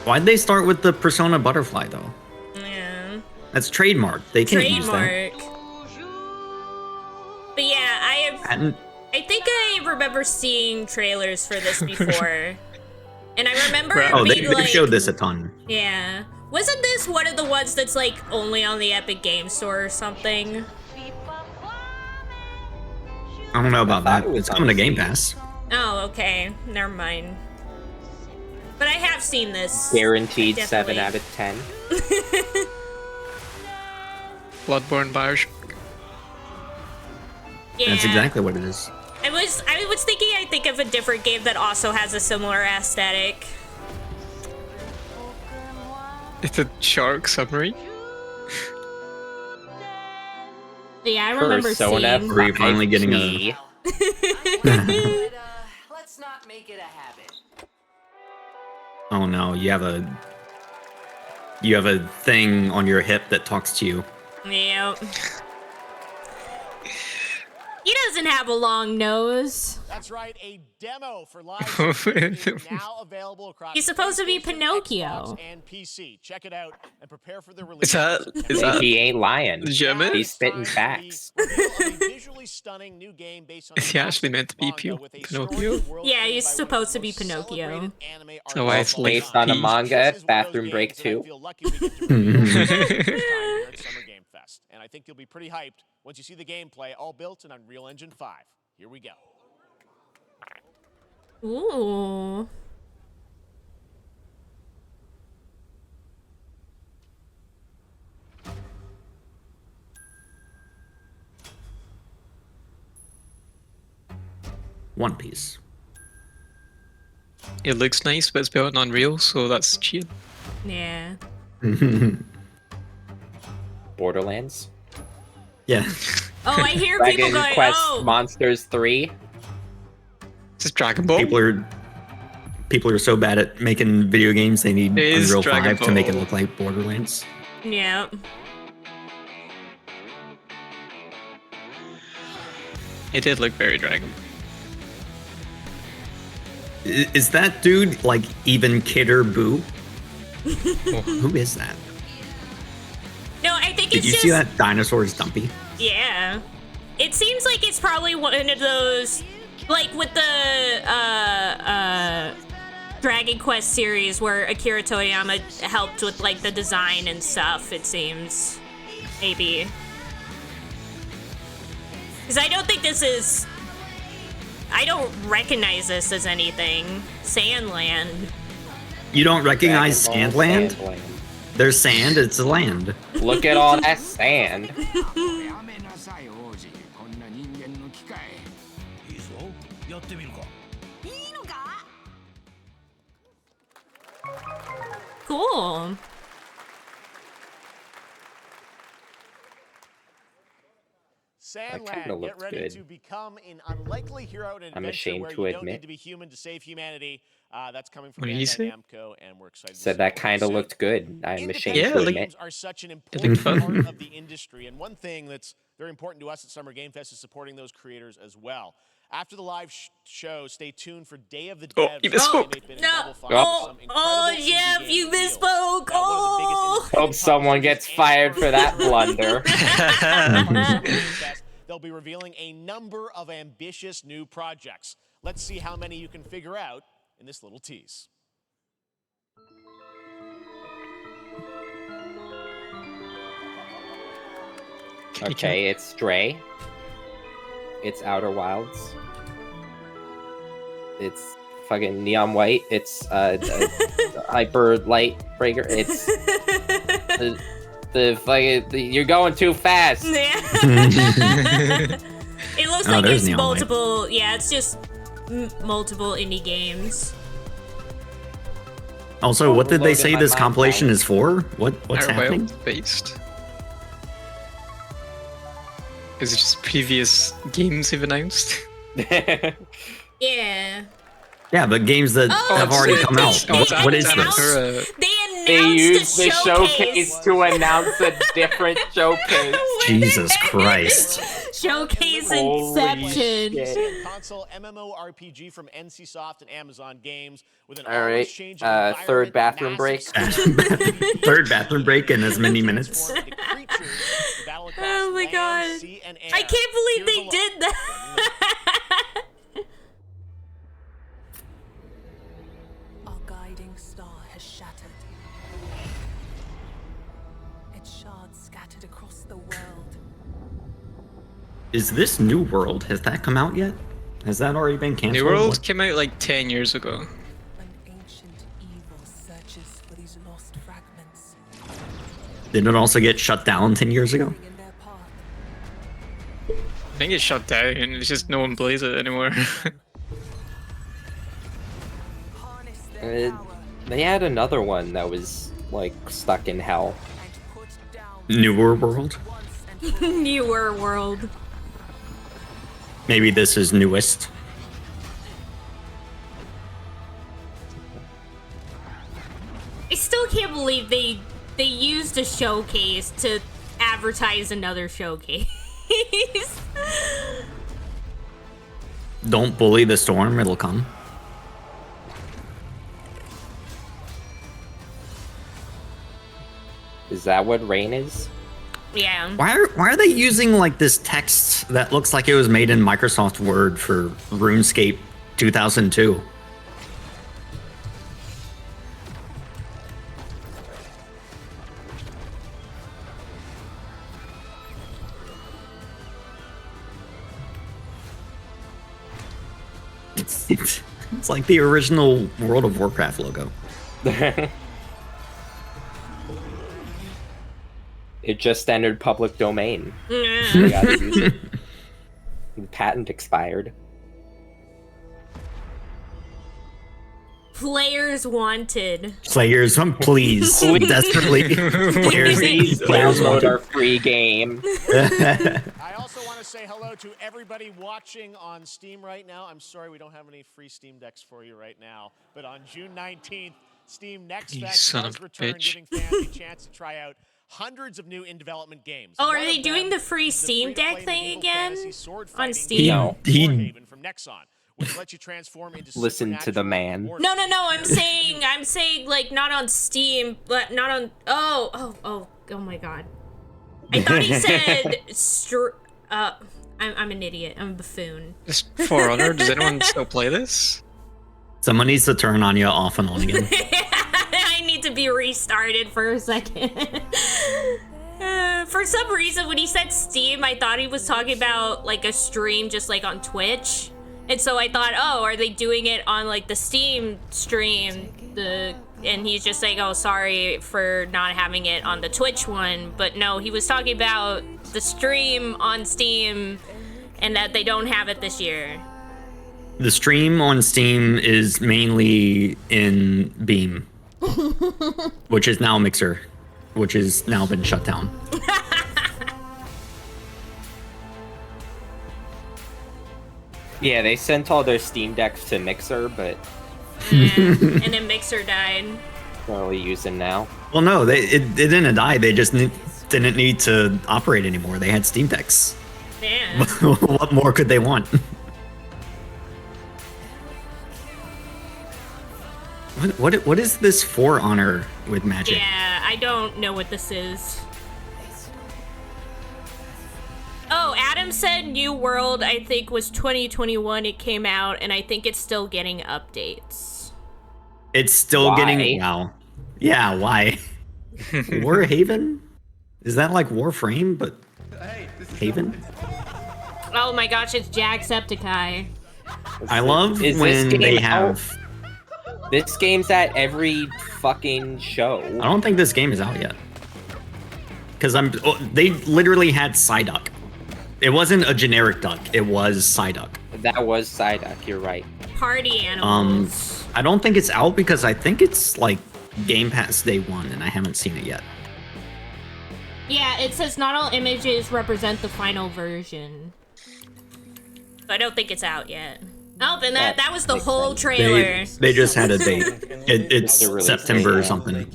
Why'd they start with the Persona butterfly, though?
Yeah.
That's trademark. They can't use that.
Trademark. But yeah, I think I remember seeing trailers for this before. And I remember
Oh,
being
they
like,
showed this a ton.
yeah. Wasn't this one of the ones that's like only on the Epic Game Store or something?
I don't know about that.
it was
It's coming to
on
Game
Steam.
Pass.
Oh, okay. Never mind. But I have seen this.
Guaranteed
Definitely.
7 out of 10.
Bloodborne Bioshock.
Yeah.
That's exactly what it is.
I was thinking I think of a different game that also has a similar aesthetic.
It's a shark submarine.
Yeah, I remember
Persona
seeing.
Are you finally getting
5T.
Let's not make it a habit.
Oh no, you have a thing on your hip that talks to you.
Yep. He doesn't have a long nose.
That's right, a demo for Lies of P is now available across
He's supposed to be
PlayStation,
Pinocchio.
Xbox, and PC. Check it out and prepare for the release.
Is that
He ain't lying.
German?
He's spitting facts.
Visually stunning new game based on
Is he actually meant to be Pinocchio?
Yeah, he's supposed to be Pinocchio.
Oh, why it's late
Based on a
P.
manga, Bathroom Break 2.
And I think you'll be pretty hyped once you see the gameplay, all built in Unreal Engine 5. Here we go.
Ooh.
One Piece.
It looks nice, but it's built on Unreal, so that's cheating.
Yeah.
Borderlands.
Yeah.
Oh, I hear
Dragon
people going,
Quest
oh.
Monsters 3.
It's Dragon Ball.
People are so bad at making video games, they need
It is
Unreal
Dragon
5 to make it
Ball.
look like Borderlands.
Yeah.
It did look very Dragon Ball.
Is that dude like even Kidder Boo? Who is that?
No, I think
Did
it's
you
just.
see that dinosaur's dumpy?
Yeah. It seems like it's probably one of those, like with the Dragon Quest series where Akira Toriyama helped with like the design and stuff, it seems. Maybe. Because I don't think this is... I don't recognize this as anything. Sandland.
You don't recognize
Dragon Ball
Sandland?
Sandland.
There's sand, it's land.
Look at all that sand.
Cool.
Sandland,
kinda
get
looks
ready
good.
to become an unlikely hero in an
I'm
adventure
ashamed
where
to
you don't
admit.
need to be human to save humanity. That's coming from
What did you say?
Bandai Namco, and we're excited.
Said that kind of looked good. I'm ashamed
Yeah,
to
like-
admit.
Games are such an
It looked
important
fun.
part of the industry, and one thing that's very important to us at Summer Game Fest is supporting those creators as well. After the live show, stay tuned for Day of the
Oh,
Devs.
you misspoke.
Yeah, you misspoke. Oh.
Hope someone gets fired for that blunder.
They'll be revealing a number of ambitious new projects. Let's see how many you can figure out in this little tease.
Okay, it's Stray. It's Outer Wilds. It's fucking Neon White. It's Hyper Light Breaker. It's the fucking. You're going too fast.
Yeah. It looks
Oh,
like
there's
it's
Neon White.
multiple. Yeah, it's just multiple indie games.
Also, what did they
Overloaded
say
my
this
mind
compilation
now.
is for? What's
Outer
happening?
Wilds based. Is it just previous games they've announced?
Yeah.
Yeah, but games that have already come out. What is this?
They used the showcase to announce a different showcase.
Jesus Christ.
Showcase
Holy
Inception.
shit.
Console MMORPG from NCSoft and Amazon Games with an
All right,
always-changing
third
environment,
bathroom break.
Third bathroom break in as many minutes.
Oh my god. I can't believe they did that.
Our guiding star has shattered. Its shards scattered across the world.
Is this New World? Has that come out yet? Has that already been canceled?
New World
What-
came out like 10 years ago.
An ancient evil searches for these lost fragments.
Did it also get shut down 10 years ago?
I think it's shut down. It's just no one plays it anymore.
They had another one that was like stuck in hell.
Newer World?
Newer world.
Maybe this is newest.
I still can't believe they used a showcase to advertise another showcase.
Don't bully the storm, it'll come.
Is that what rain is?
Yeah.
Why are they using like this text that looks like it was made in Microsoft Word for RuneScape 2002? It's like the original World of Warcraft logo.
It just entered public domain.
Yeah.
They gotta use it. The patent expired.
Players wanted.
Players, please, desperately. Players,
Please
players
download
want
our
to-
free game.
I also want to say hello to everybody watching on Steam right now. I'm sorry we don't have any free Steam Decks for you right now, but on June 19th, Steam Next
You
Fest
son
does
of a
return,
bitch.
giving fans a chance to try out hundreds of new in-development games.
Oh, are
One
they
of
doing
them
the free
is the
Steam
free-to-play
Deck thing
medieval
again
fantasy sword
on
fighting
Steam?
game
He-
Warhaven from Nexon, which lets you transform into
Listen to the man.
No, I'm saying like not on Steam, but not on. Oh my god! I thought he said I'm an idiot. I'm a buffoon.
Just For Honor, does anyone still play this?
Someone needs to turn Anya off and on again.
I need to be restarted for a second. For some reason, when he said Steam, I thought he was talking about like a stream just like on Twitch. And so I thought, oh, are they doing it on like the Steam stream? And he's just like, oh, sorry for not having it on the Twitch one. But no, he was talking about the stream on Steam and that they don't have it this year.
The stream on Steam is mainly in Beam, which is now Mixer, which has now been shut down.
Yeah, they sent all their Steam Decks to Mixer, but
And then Mixer died.
Probably using now.
Well, no, it didn't die. They just didn't need to operate anymore. They had Steam Decks.
Yeah.
What more could they want? What is this For Honor with magic?
Yeah, I don't know what this is. Oh, Adam said New World, I think, was 2021 it came out, and I think it's still getting updates.
It's still getting... Wow. Yeah, why? Warhaven? Is that like Warframe, but Haven?
Oh my gosh, it's Jacksepticeye.
I love when they have...
This game's at every fucking show.
I don't think this game is out yet. Because they literally had Psyduck. It wasn't a generic duck. It was Psyduck.
That was Psyduck. You're right.
Party animals.
I don't think it's out because I think it's like Game Pass Day 1 and I haven't seen it yet.
Yeah, it says not all images represent the final version. I don't think it's out yet. Oh, then that was the whole trailer.
They just had a date. It's September or something.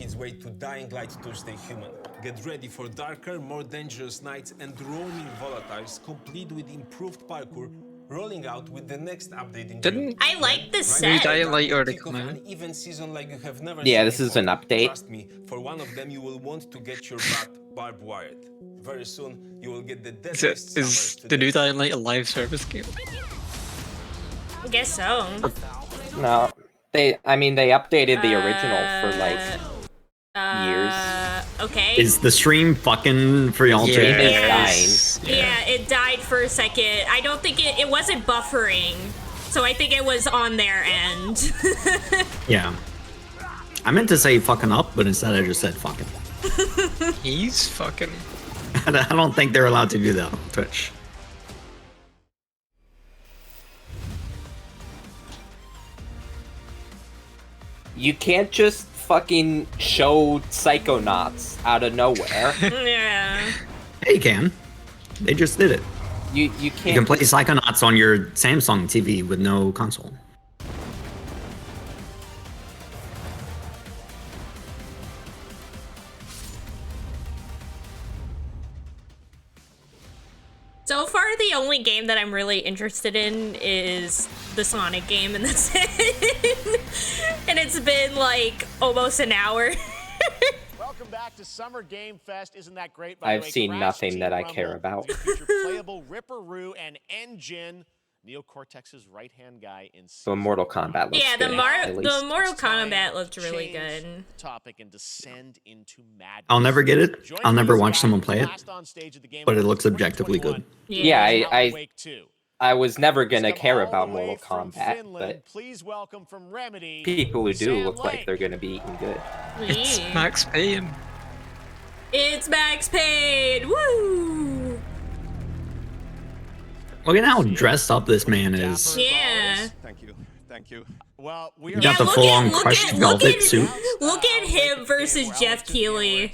Get ready for darker, more dangerous nights and roaming volatiles, complete with improved parkour, rolling out with the next update in
Didn't
I like this
New
set.
Dying Light already come out?
even season like you have never
Yeah,
seen
this is
before.
an update.
Trust me, for one of them you will want to get your butt barbed wired. Very soon you will get the deadliest
Is the New Dying Light a live service game?
I guess so.
No, they updated the original for like years.
Okay.
Is the stream fucking for y'all too?
Yeah, it died for a second. I don't think it wasn't buffering, so I think it was on their end.
Yeah. I meant to say fucking up, but instead I just said fucking.
He's fucking.
I don't think they're allowed to do that on Twitch.
You can't just fucking show Psychonauts out of nowhere.
Yeah.
Yeah, you can. They just did it.
You can't.
You can play Psychonauts on your Samsung TV with no console.
So far, the only game that I'm really interested in is the Sonic game, and that's it. And it's been like almost an hour.
Welcome back to Summer Game Fest. Isn't that great?
I've seen nothing that I care about.
Feature playable Ripperoo and Engine, Neocortex's right-hand guy in.
So Mortal Kombat looks
Yeah,
good,
the Mortal Kombat looked really good.
Topic and descend into madness.
I'll never get it. I'll never watch someone play it. But it looks objectively good.
Yeah, I was never gonna care about Mortal Kombat, but
please welcome from Remedy,
people who do look like they're gonna be eating good.
It's Max Payne.
It's Max Payne! Woo!
Look at how dressed up this man is.
Yeah.
Thank you. Thank you.
Well, we
You got the full-on crushed velvet suit.
Look at him versus Jeff Keighley.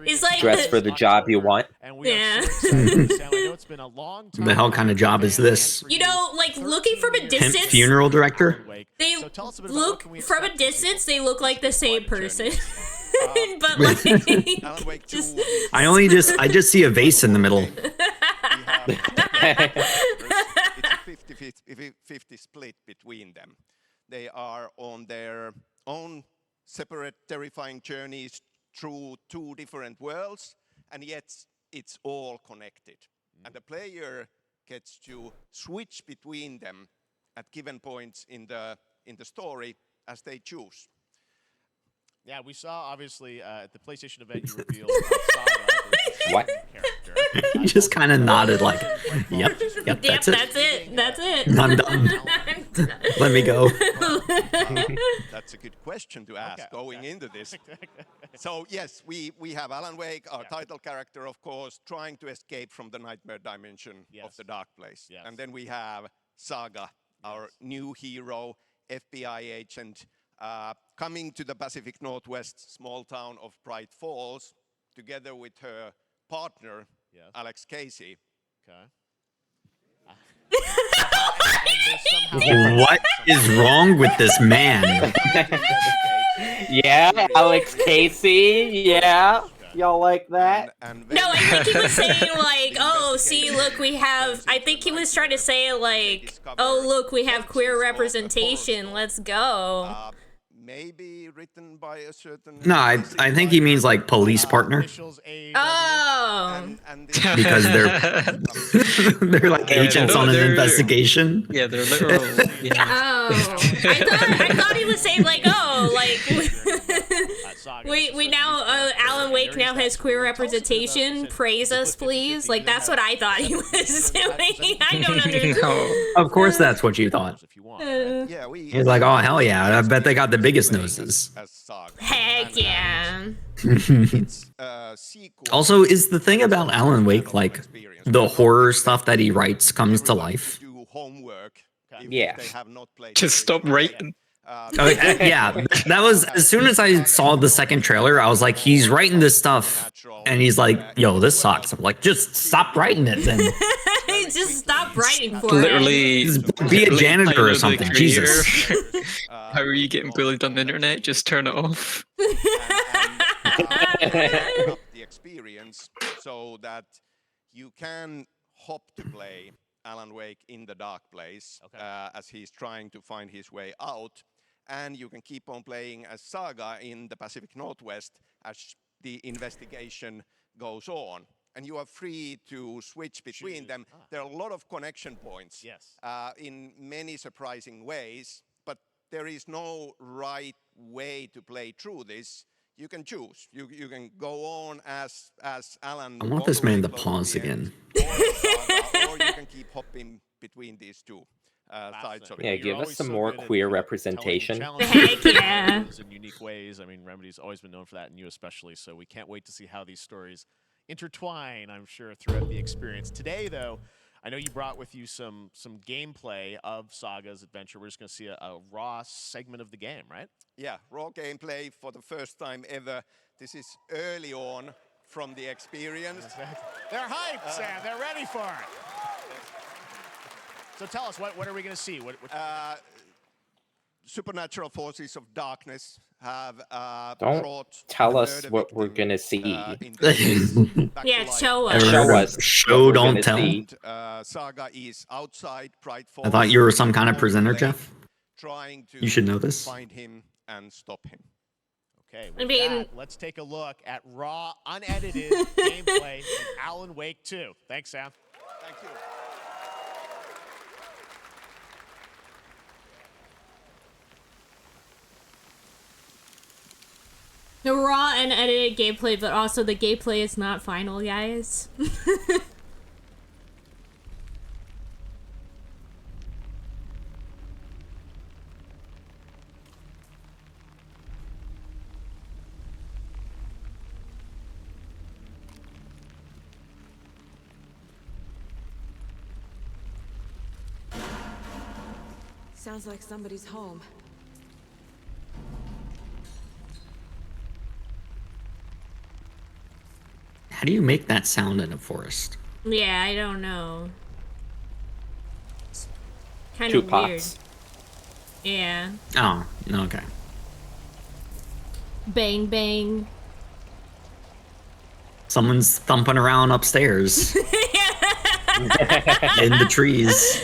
He's like
Dress for the job you want.
Yeah.
The hell kind of job is this?
You know, like looking from a
Pimp
distance.
funeral director?
They look from a distance. They look like the same person. But like, just...
I just see a vase in the middle.
It's a 50-50 split between them. They are on their own separate terrifying journeys through two different worlds, and yet it's all connected. And the player gets to switch between them at given points in the story as they choose.
Yeah, we saw obviously at the PlayStation event you revealed Saga.
What? He just kind of nodded like, yep, that's it.
That's it.
I'm done. Let me go.
That's a good question to ask going into this. So yes, we have Alan Wake, our title character, of course, trying to escape from the nightmare dimension of the dark place. And then we have Saga, our new hero, FBI agent, coming to the Pacific Northwest small town of Bright Falls, together with her partner, Alex Casey.
Okay. And there's some
What is wrong with this man?
Yeah, Alex Casey. Yeah, y'all like that?
No, I think he was saying like, oh, see, look, we have. I think he was trying to say like, oh, look, we have queer representation. Let's go.
Maybe written by a certain.
No, I think he means like police partner.
Oh.
Because they're like agents on an investigation.
Yeah, they're literal. Yeah.
Oh, I thought he was saying like, oh, like we now Alan Wake now has queer representation. Praise us, please. Like that's what I thought he was doing. I don't understand.
No, of course that's what you thought. He's like, oh hell yeah! I bet they got the biggest noses.
Heck yeah.
Also, is the thing about Alan Wake like the horror stuff that he writes comes to life?
Yeah.
Just stop writing.
Yeah, that was as soon as I saw the second trailer, I was like, he's writing this stuff, and he's like, yo, this sucks. I'm like, just stop writing it then.
Just stop writing for
Literally,
Just be a janitor or something. Jesus.
How are you getting bullied on the internet? Just turn it off.
The experience so that you can hop to play Alan Wake in the dark place as he's trying to find his way out, and you can keep on playing as Saga in the Pacific Northwest as the investigation goes on. And you are free to switch between them. There are a lot of connection points in many surprising ways, but there is no right way to play through this. You can choose. You can go on as Alan.
I want this man to pause again.
Or you can keep hopping between these two sides of it.
Yeah, give us some more queer representation.
Heck yeah.
In unique ways. I mean, Remedy's always been known for that, and you especially. So we can't wait to see how these stories intertwine, I'm sure, throughout the experience. Today, though, I know you brought with you some gameplay of Saga's adventure. We're just going to see a raw segment of the game, right?
Yeah, raw gameplay for the first time ever. This is early on from the experience.
They're hyped, Sam. They're ready for it. So tell us, what are we going to see?
Supernatural forces of darkness have
Don't tell us what we're gonna see.
Yeah, show us.
Show us.
Show, don't tell.
Saga is outside Pride
I thought you were some kind of presenter, Jeff.
Trying to
You should know this.
find him and stop him.
Okay, with that, let's take a look at raw, unedited gameplay from Alan Wake 2. Thanks, Sam.
Thank you.
The raw and edited gameplay, but also the gameplay is not final, guys.
Sounds like somebody's home.
How do you make that sound in a forest?
Yeah, I don't know. It's kind
Two
of weird.
pots.
Yeah.
Oh, okay.
Bang, bang.
Someone's thumping around upstairs. In the trees.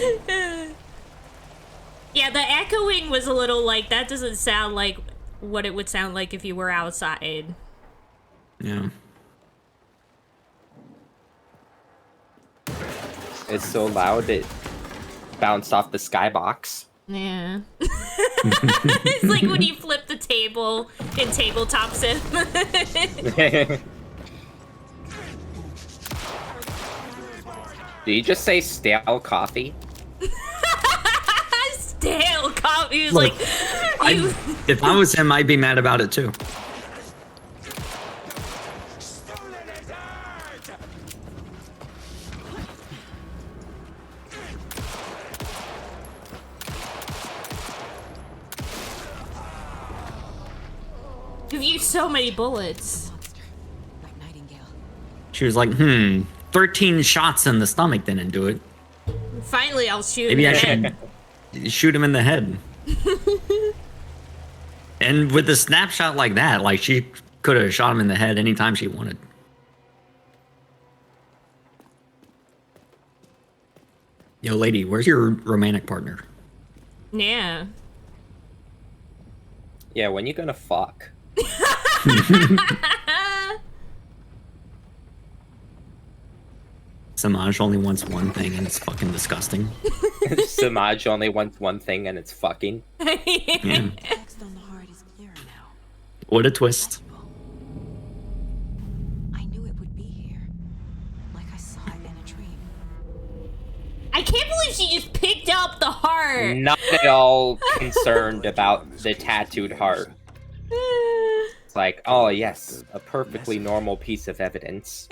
Yeah, the echoing was a little like, that doesn't sound like what it would sound like if you were outside.
Yeah.
It's so loud it bounced off the skybox.
Yeah. It's like when you flip the table in Tabletop Sim.
Did you just say stale coffee?
Stale coffee. He was
Look,
like, you...
if I was him, I'd be mad about it too.
You've used so many bullets.
She was like, 13 shots in the stomach didn't do it.
Finally, I'll shoot
Maybe I
him.
should shoot him in the head. And with a snapshot like that, like she could have shot him in the head anytime she wanted. Yo, lady, where's your romantic partner?
Yeah.
Yeah, when you gonna fuck?
Samaj only wants one thing, and it's fucking disgusting.
Samaj only wants one thing, and it's fucking.
Yeah. What a twist.
I knew it would be here, like I saw it in a dream.
I can't believe she just picked up the heart.
Not at all concerned about the tattooed heart. It's like, oh yes, a perfectly normal piece of evidence.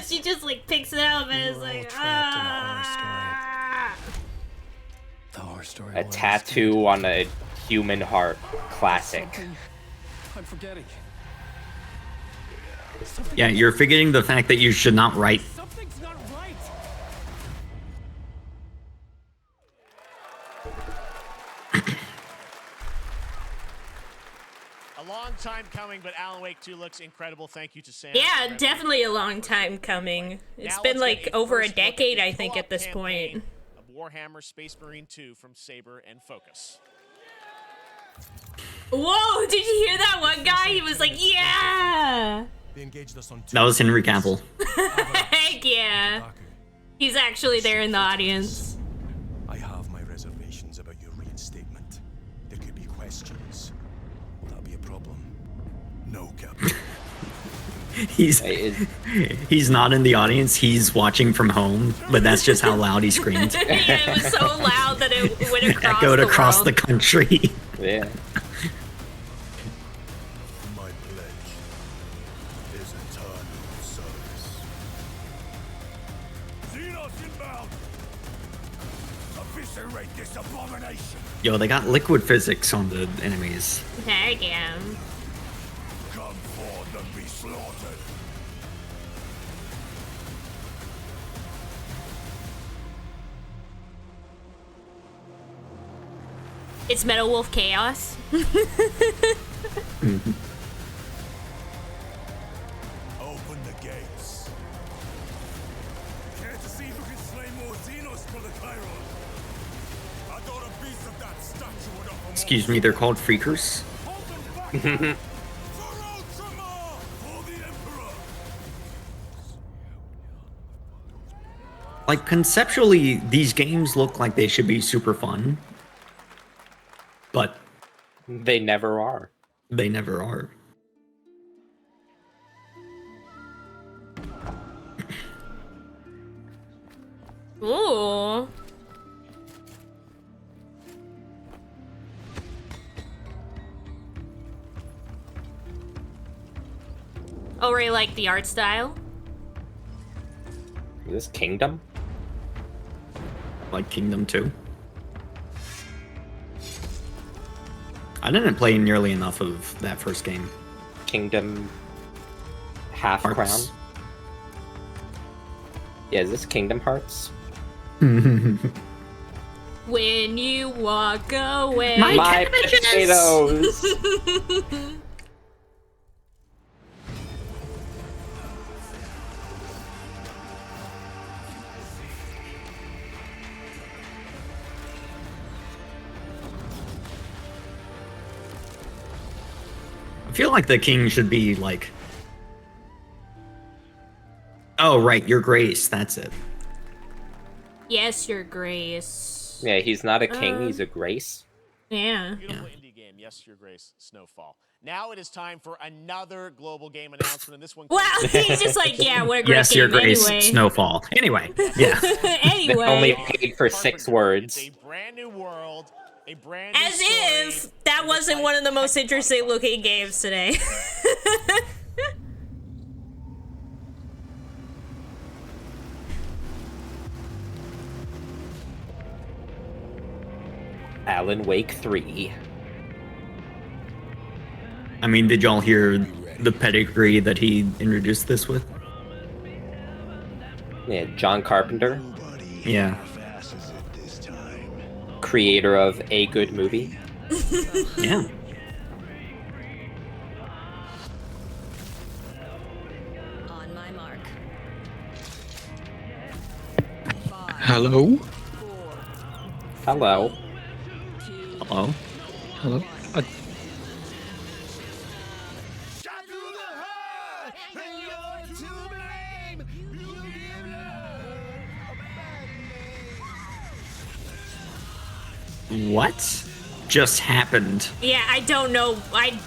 She just like picks it up and it's like, ah.
The horror story.
A tattoo on a human heart. Classic.
I'm forgetting.
Yeah, you're forgetting the fact that you should not write.
Something's not right.
A long time coming, but Alan Wake 2 looks incredible. Thank you to Sam.
Yeah, definitely a long time coming. It's
Now
been
let's get
like over a
first look at
decade,
the
I think,
co-op
at this
campaign
point.
of Warhammer Space Marine 2 from Saber and Focus.
Whoa, did you hear that one guy? He was like, yeah!
That was Henry Cavill.
Heck yeah. He's actually there in the audience.
I have my reservations about your reinstatement. There could be questions. Will that be a problem? No, Captain.
He's not in the audience. He's watching from home, but that's just how loud he screamed.
Yeah, it was so loud that it went across
Echoed
the
across
world.
the country.
Yeah.
My pledge is eternal service. Xenos inbound! Eviscerate this abomination!
Yo, they got liquid physics on the enemies.
Heck yeah.
Come forth and be slaughtered!
It's Metal Wolf Chaos.
Open the gates. Care to see who can slay more Xenos for the Chiron? I thought a piece of that statue would offer more.
Excuse me, they're called freakers. Like, conceptually, these games look like they should be super fun. But
they never are.
They never are.
Ooh. Oh, really like the art style?
Is this Kingdom?
Like Kingdom 2? I didn't play nearly enough of that first game.
Kingdom Half
Hearts.
Crown? Yeah, is this Kingdom Hearts?
When you walk away.
My potatoes!
I feel like the king should be like... Oh, right, your grace, that's it.
Yes, your grace.
Yeah, he's not a king, he's a grace.
Yeah.
Beautiful indie game. Yes, Your Grace, Snowfall. Now it is time for another global game announcement, and this one.
Wow, he's just like, yeah, what a great
Yes,
game
your grace,
anyway.
Snowfall. Anyway, yeah.
Anyway.
Only paid for 6 words.
A brand new world, a brand new
As
story.
if that wasn't one of the most interesting looking games today.
Alan Wake 3.
I mean, did y'all hear the pedigree that he introduced this with?
Yeah, John Carpenter.
Yeah.
creator of a good movie.
Yeah.
On my mark.
Hello?
Hello.
Hello.
Hello?
What just happened?
Yeah, I don't know. I'm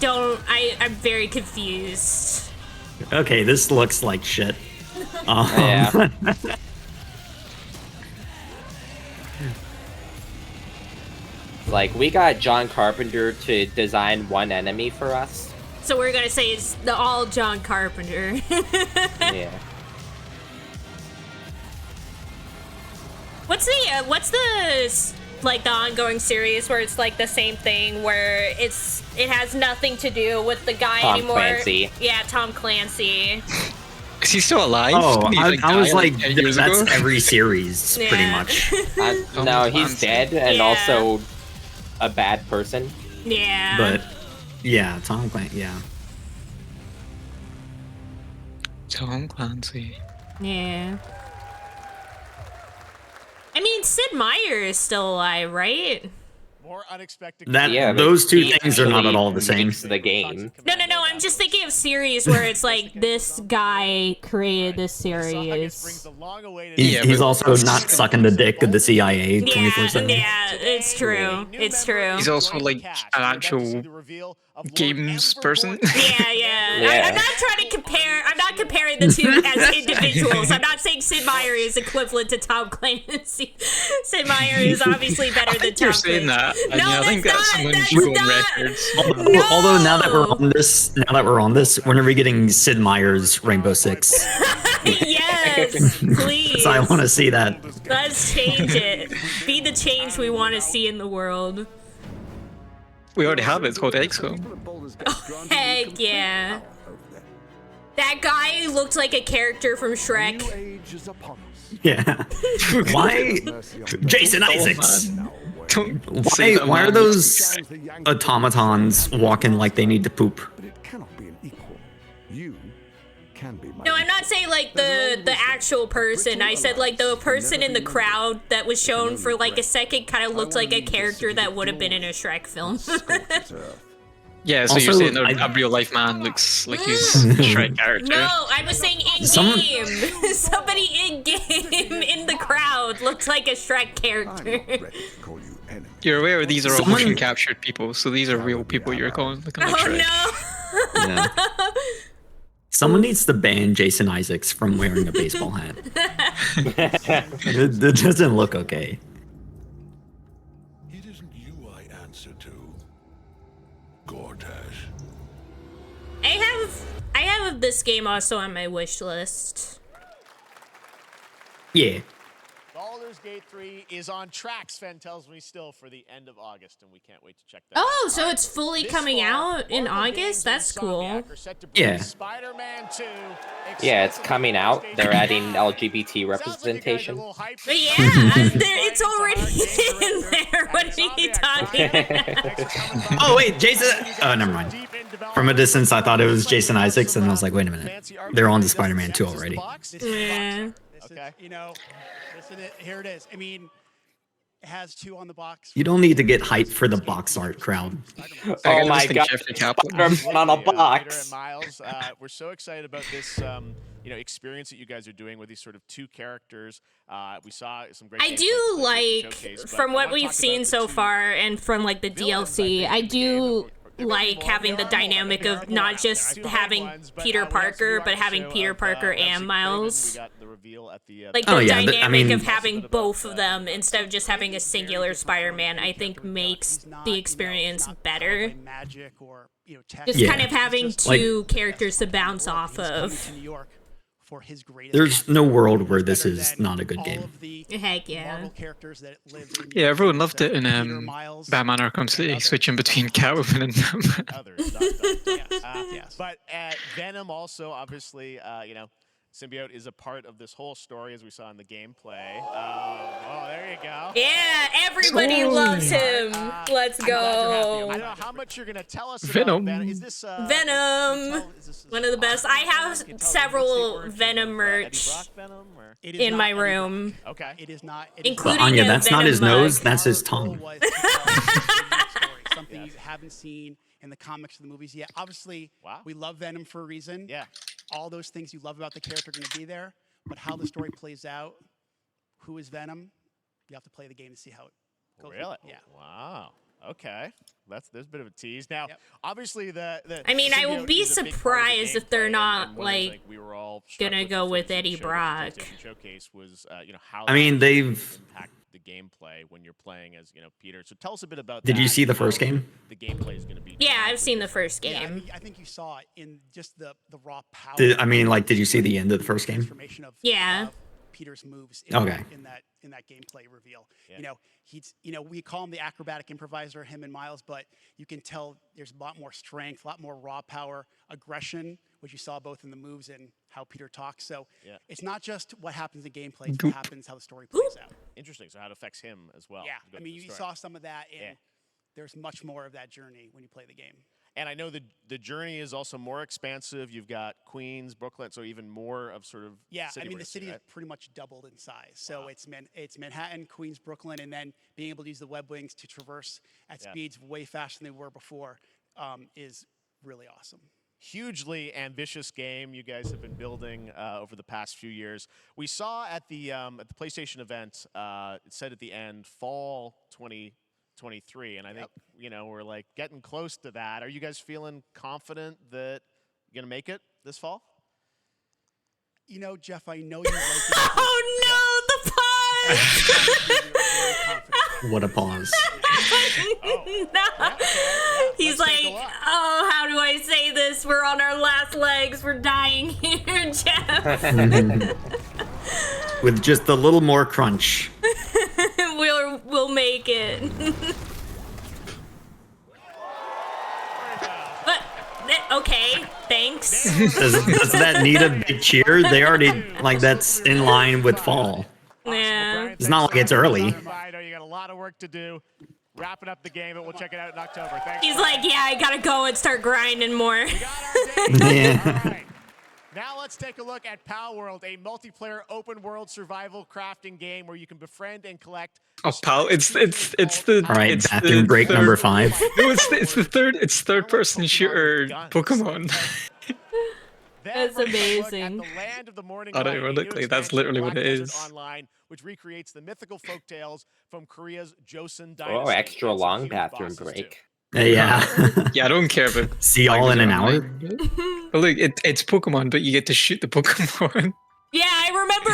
very confused.
Okay, this looks like shit.
Yeah. Like, we got John Carpenter to design one enemy for us.
So we're gonna say it's all John Carpenter.
Yeah.
What's the like the ongoing series where it's like the same thing where it has nothing to do with the guy
Tom
anymore?
Clancy.
Yeah, Tom Clancy.
Is he still alive?
Oh,
Didn't he,
I was
die,
like,
10 years
that's
ago?
every series, pretty
Yeah.
much.
No, he's dead and
Yeah.
also a bad person.
Yeah.
But yeah, Tom Clancy. Yeah.
Tom Clancy.
Yeah. I mean, Sid Meier is still alive, right?
More unexpected.
Those two things are not at all the same.
The game.
No. I'm just thinking of series where it's like this guy created this series.
He's also not sucking the dick of the CIA 24/7.
Yeah, it's true. It's true.
He's also like an actual games person.
Yeah. I'm not trying to compare. I'm not comparing the two as individuals. I'm not saying Sid Meier is equivalent to Tom Clancy. Sid Meier is obviously better than Tom
You're
Clancy.
saying that.
No,
I think that's someone you should go on records.
Although now that we're on this, when are we getting Sid Meier's Rainbow Six?
Yes, please.
So I want to see that.
Let's change it. Be the change we want to see in the world.
We already have it. It's called XCOM.
Oh, heck yeah. That guy looked like a character from Shrek.
Yeah. Why, Jason Isaacs?
Say
Why are those automatons walking like they need to poop?
No, I'm not saying like the actual person. I said like the person in the crowd that was shown for like a second kind of looked like a character that would have been in a Shrek film.
Yeah, so
Also,
you're saying a real life man looks like he's a Shrek character.
No, I was saying in-game. Somebody in-game in the crowd looks like a Shrek character.
You're aware these are all motion captured people, so these are real people you're calling looking like Shrek.
No.
Yeah. Someone needs to ban Jason Isaacs from wearing a baseball hat. It doesn't look okay.
It isn't you I answer to, Gortash.
I have this game also on my wish list.
Yeah.
Baldur's Gate 3 is on track, Sven tells me, still for the end of August, and we can't wait to check that out.
Oh, so it's fully coming out in August? That's cool.
Yeah.
Spider-Man 2.
Yeah, it's coming out. They're adding LGBT representation.
But yeah, it's already in there. What are you talking about?
Oh wait, Jason. Oh, never mind. From a distance, I thought it was Jason Isaacs, and I was like, wait a minute, they're on to Spider-Man 2 already.
Yeah.
Okay. You know, listen, here it is. I mean, it has 2 on the box.
You don't need to get hyped for the box art crowd.
Oh my god, Spider-Man on a box.
Miles, we're so excited about this experience that you guys are doing with these sort of 2 characters. We saw some great
I do like, from what we've seen so far and from like the DLC, I do like having the dynamic of not just having Peter Parker, but having Peter Parker and Miles. Like the dynamic of having both of them instead of just having a singular Spider-Man, I think makes the experience better. Just kind of having 2 characters to bounce off of.
There's no world where this is not a good game.
Heck yeah.
Yeah, everyone loved it in Batman Arkham City, switching between Catwoman and Batman.
But Venom also, obviously, Symbiote is a part of this whole story, as we saw in the gameplay. Oh, there you go.
Yeah, Everybody loves him. Let's
I'm glad you're happy.
go.
I don't know how much you're going to tell us
Venom.
about Venom. Is this
Venom. One of the best. I have several Venom merch
It is
in
not
my
Eddie
room.
Brock. Okay. It is not.
Including
Anya,
a
that's not
Venom
his nose,
mug.
that's his tongue.
Something you haven't seen in the comics or the movies yet. Obviously, we love Venom for a reason.
Yeah.
All those things you love about the character are going to be there. But how the story plays out, who is Venom, you have to play the game to see how it goes.
Really?
Yeah.
Wow. Okay. There's a bit of a tease. Now, obviously the
I mean, I will
symbiote
be
is a big part of the
surprised if they're
gameplay,
not
and one of the things,
like
we were all struck
gonna
with
go
the
with
things that
Eddie
you showed at the
Brock.
PlayStation Showcase was how
I mean,
that
they've-
impact the gameplay when you're playing as Peter. So tell us a bit about
Did
that.
you see the
how
first game?
The gameplay is going to be.
Yeah, I've seen the first
Yeah,
game.
I think you saw it in just the raw power.
Did you see the end of the first game?
Transformation of
Yeah.
Peter's moves in,
Okay.
in that gameplay reveal. He's we call him the acrobatic improviser, him and Miles, but you can tell there's a lot more strength, a lot more raw power, aggression, which you saw both in the moves and how Peter talks. So it's not just what happens in gameplay, it's what happens, how the story plays out.
Interesting. So how it affects him as well.
Yeah,
Go
I mean,
through
you
the
saw
story.
some of that, and there's much more of that journey when you play the game.
And I know the journey is also more expansive. You've got Queens, Brooklyn, so even more of sort of
Yeah,
city
I mean,
we're
the city
seeing,
is pretty much doubled in size. So it's Manhattan, Queens, Brooklyn, and then being able to use the web wings to traverse at speeds way faster than they were before is really awesome.
Hugely ambitious game you guys have been building over the past few years. We saw at the PlayStation event, it said at the end, fall 2023, and I think we're like getting close to that. Are you guys feeling confident that you're gonna make it this fall?
Jeff, I know you like it.
Oh no, the pause!
What a pause.
No. He's like, oh, how do I say this? We're on our last legs. We're dying here, Jeff.
With just a little more crunch.
We'll make it. But, okay, thanks.
Does that need a big cheer? They already, that's in line with fall.
Yeah.
It's not like it's early.
I know you got a lot of work to do. Wrapping up the game, and we'll check it out in October. Thanks.
He's like, yeah, I gotta go and start grinding more.
Yeah.
Now let's take a look at Pal World, a multiplayer open-world survival crafting game where you can befriend and collect.
Oh, pal, it's the.
All right,
it's
bathroom
the
break
third-
number 5.
No, it's the third person shooter Pokemon.
That's amazing.
Unironically, that's literally what it is.
Online, which recreates the mythical folktales from Korea's Joseon
Oh,
dynasty.
extra long bathroom break.
Yeah.
Yeah, I don't care about.
See all in an hour.
But look, it's Pokemon, but you get to shoot the Pokemon.
Yeah, I remember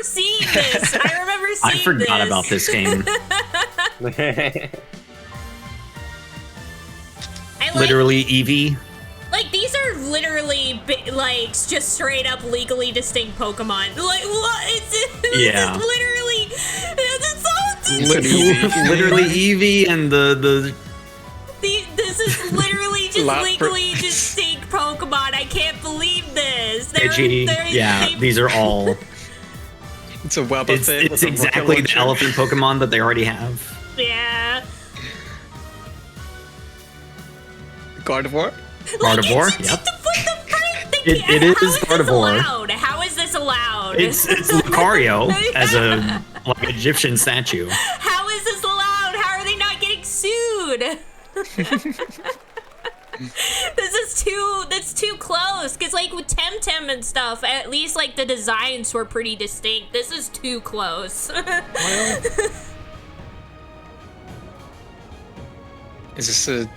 seeing this. I remember seeing
I forgot about this game. Literally Eevee.
Like, these are literally, just straight up legally distinct Pokemon. Like, what?
Yeah.
It's literally,
Literally Eevee and the
this is literally just legally distinct Pokemon. I can't believe this.
These are all.
It's a web.
It's exactly the elephant Pokemon that they already have.
Yeah.
Gardevoir?
Like,
Gardevoir, yep. It
How
is
this
Gardevoir.
allowed? How is this allowed?
It's Lucario as a Egyptian statue.
How is this allowed? How are they not getting sued? That's too close. Cause with Temtem and stuff, at least the designs were pretty distinct. This is too close.
Is this a?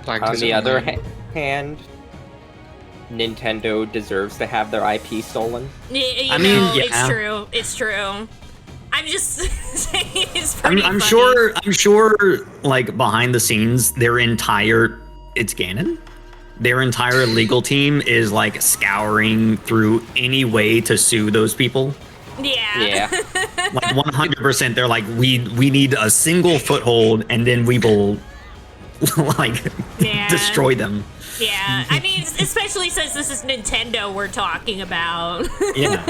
On the other hand, Nintendo deserves to have their IP stolen.
It's true. It's true. I'm just saying it's pretty
I'm
funny.
sure behind the scenes their entire legal team is scouring through any way to sue those people.
Yeah.
100%. They're we need a single foothold and then we will destroy them.
Yeah. I mean, especially since this is Nintendo we're talking about.
Yeah.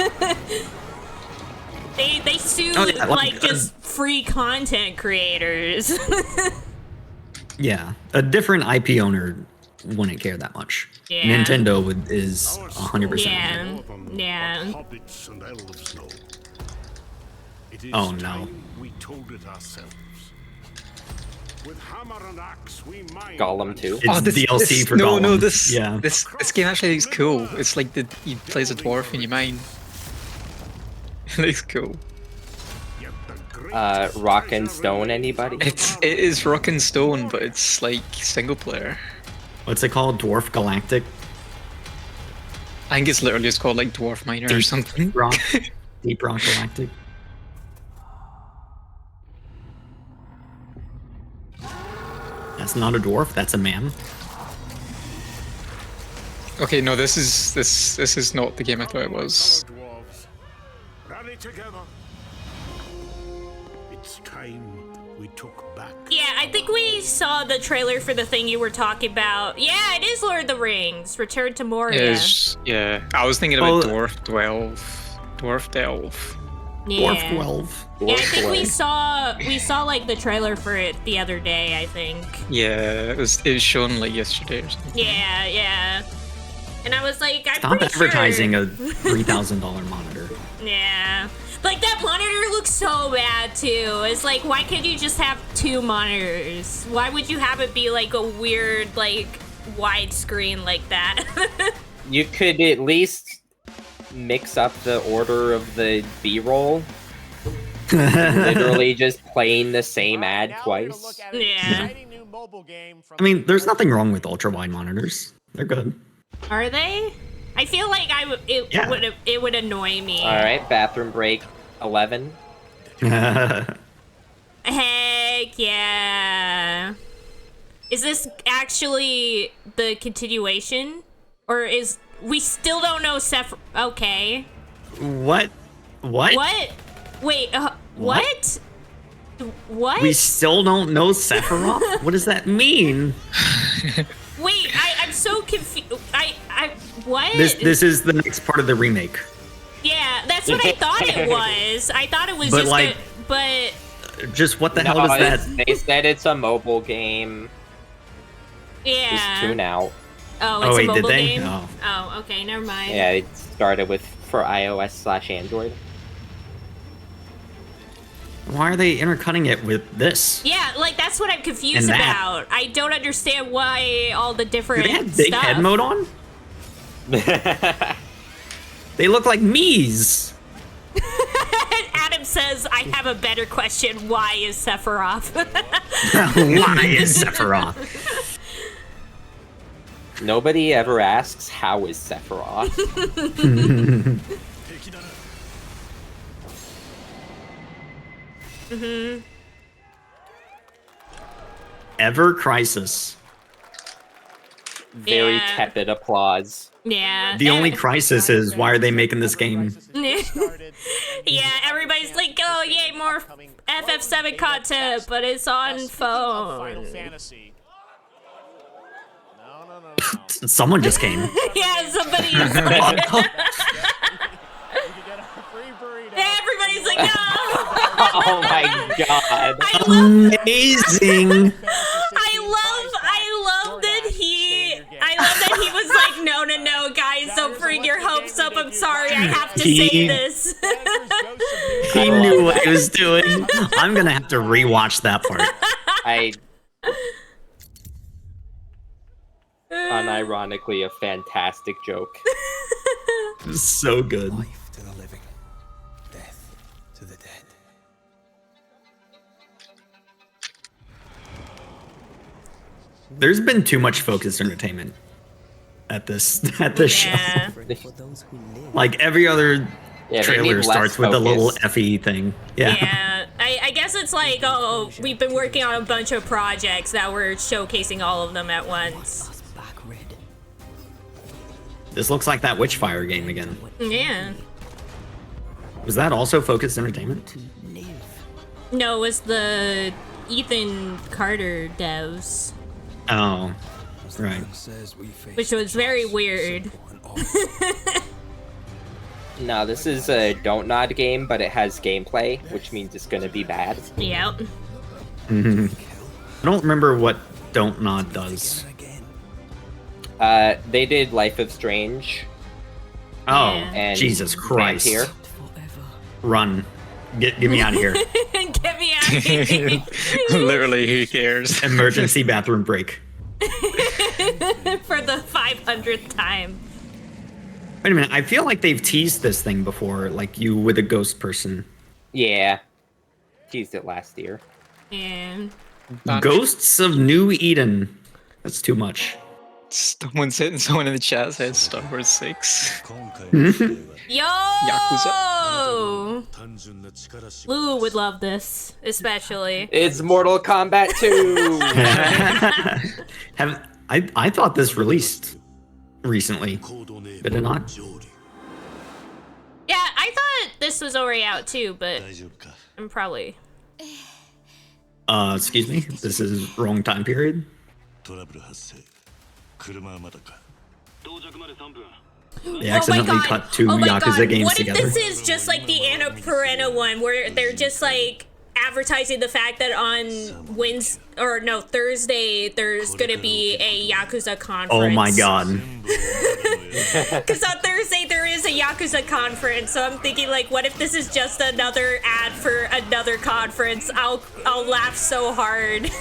They sued
Oh, yeah,
just free content creators.
Yeah, a different IP owner wouldn't care that much.
Yeah.
Nintendo is 100%.
Yeah. Yeah.
Hobbits and elves know. It is
Oh, no.
time we told it ourselves. With hammer and axe, we mine.
Gollum 2.
It's DLC for Gollum.
No, this
Yeah.
this game actually looks cool. It's like you play as a dwarf and you mine. It looks cool.
Rock and Stone, anybody?
It is Rock and Stone, but it's like single player.
What's it called? Dwarf Galactic?
I think it's literally just called like Dwarf Miner or something.
Deep Rock. Deep Rock Galactic. That's not a dwarf, that's a man.
Okay, no, this is not the game I thought it was.
Rally together. It's time we took back.
Yeah, I think we saw the trailer for the thing you were talking about. Yeah, it is Lord of the Rings. Return to Moria.
Yeah, I was thinking about Dwarf Delve.
Yeah.
Dwarf 12.
Yeah, I think we saw like the trailer for it the other day, I think.
Yeah, it was shown like yesterday or something.
Yeah, yeah. And I was like, I'm
Stop
pretty
advertising
sure.
a $3,000 monitor.
Yeah. Like, that monitor looks so bad, too. It's like, why can't you just have 2 monitors? Why would you have it be, like, a weird, like, widescreen like that?
You could at least mix up the order of the B-roll. Literally just playing the same ad twice.
Yeah.
I mean, there's nothing wrong with ultra-wide monitors. They're good.
Are they? I feel like it would annoy me.
Alright, bathroom break 11.
Heck yeah. Is this actually the continuation? Or is... We still don't know Okay.
What?
What? Wait, what? What?
We still don't know Sephiroth? What does that mean?
Wait, I'm so confused. What?
This is the next part of the remake.
Yeah, that's what I thought it was. I thought it was
But
just
like-
but
Just what the hell does that...
They said it's a mobile game.
yeah.
Just tune out.
Oh,
Oh,
it's
wait,
a
did
mobile
they?
game?
Oh.
Oh, okay, never mind.
Yeah, it started with for iOS/Android.
Why are they intercutting it with this?
Yeah, like that's what I'm confused
And that.
about. I don't understand why all the
Do
different
they have big
stuff.
head mode on? They look like Mii's.
Adam says, I have a better question. Why is Sephiroth?
Why is Sephiroth?
Nobody ever asks how is Sephiroth.
Mm-hmm.
Ever Crisis.
Very
Yeah.
tepid applause.
Yeah.
The only crisis is why are they making this game?
Yeah, everybody's like, oh yay, more FF7 content, but it's on phone.
Someone just came.
Yeah, somebody is like... Everybody's like, no!
Oh my god.
Amazing.
I love that he was like, no, guys, don't bring your hopes up. I'm sorry, I have to say this.
He knew what he was doing. I'm gonna have to rewatch that part.
Unironically, a fantastic joke.
So good.
Life to the living, death to the dead.
There's been too much focused entertainment at this show. Like every other
Yeah, they
trailer
need less
starts with a little
focus.
FE thing. Yeah.
Yeah, I guess it's like, oh, we've been working on a bunch of projects that we're showcasing all of them at once.
This looks like that Witchfire game again.
Yeah.
Was that also focused entertainment?
No, it was the Ethan Carter devs,
Oh, right.
which was very weird.
No, this is a don't nod game, but it has gameplay, which means it's gonna be bad.
Yep.
I don't remember what Don't Nod does.
They did Life of Strange.
Oh,
and
Jesus Christ.
Here.
Run. Get me out of here.
Get me out of here.
Literally, who cares?
Emergency bathroom break.
For the 500th time.
Wait a minute, I feel like they've teased this thing before, like you with a ghost person.
Yeah. Teased it last year.
And
Ghosts of New Eden. That's too much.
Someone in the chat said Star Wars 6.
Yo!
Yakuza.
Lou would love this, especially.
It's Mortal Kombat 2!
I thought this released recently. Did it not?
Yeah, I thought this was already out too, but I'm probably...
Excuse me? This is wrong time period? They accidentally cut two Yakuza games together.
What if this is just like the Anna Perenna one, where they're just like advertising the fact that on Thursday there's gonna be a Yakuza conference?
Oh my god.
Because on Thursday there is a Yakuza conference, so I'm thinking like, what if this is just another ad for another conference? I'll laugh so hard.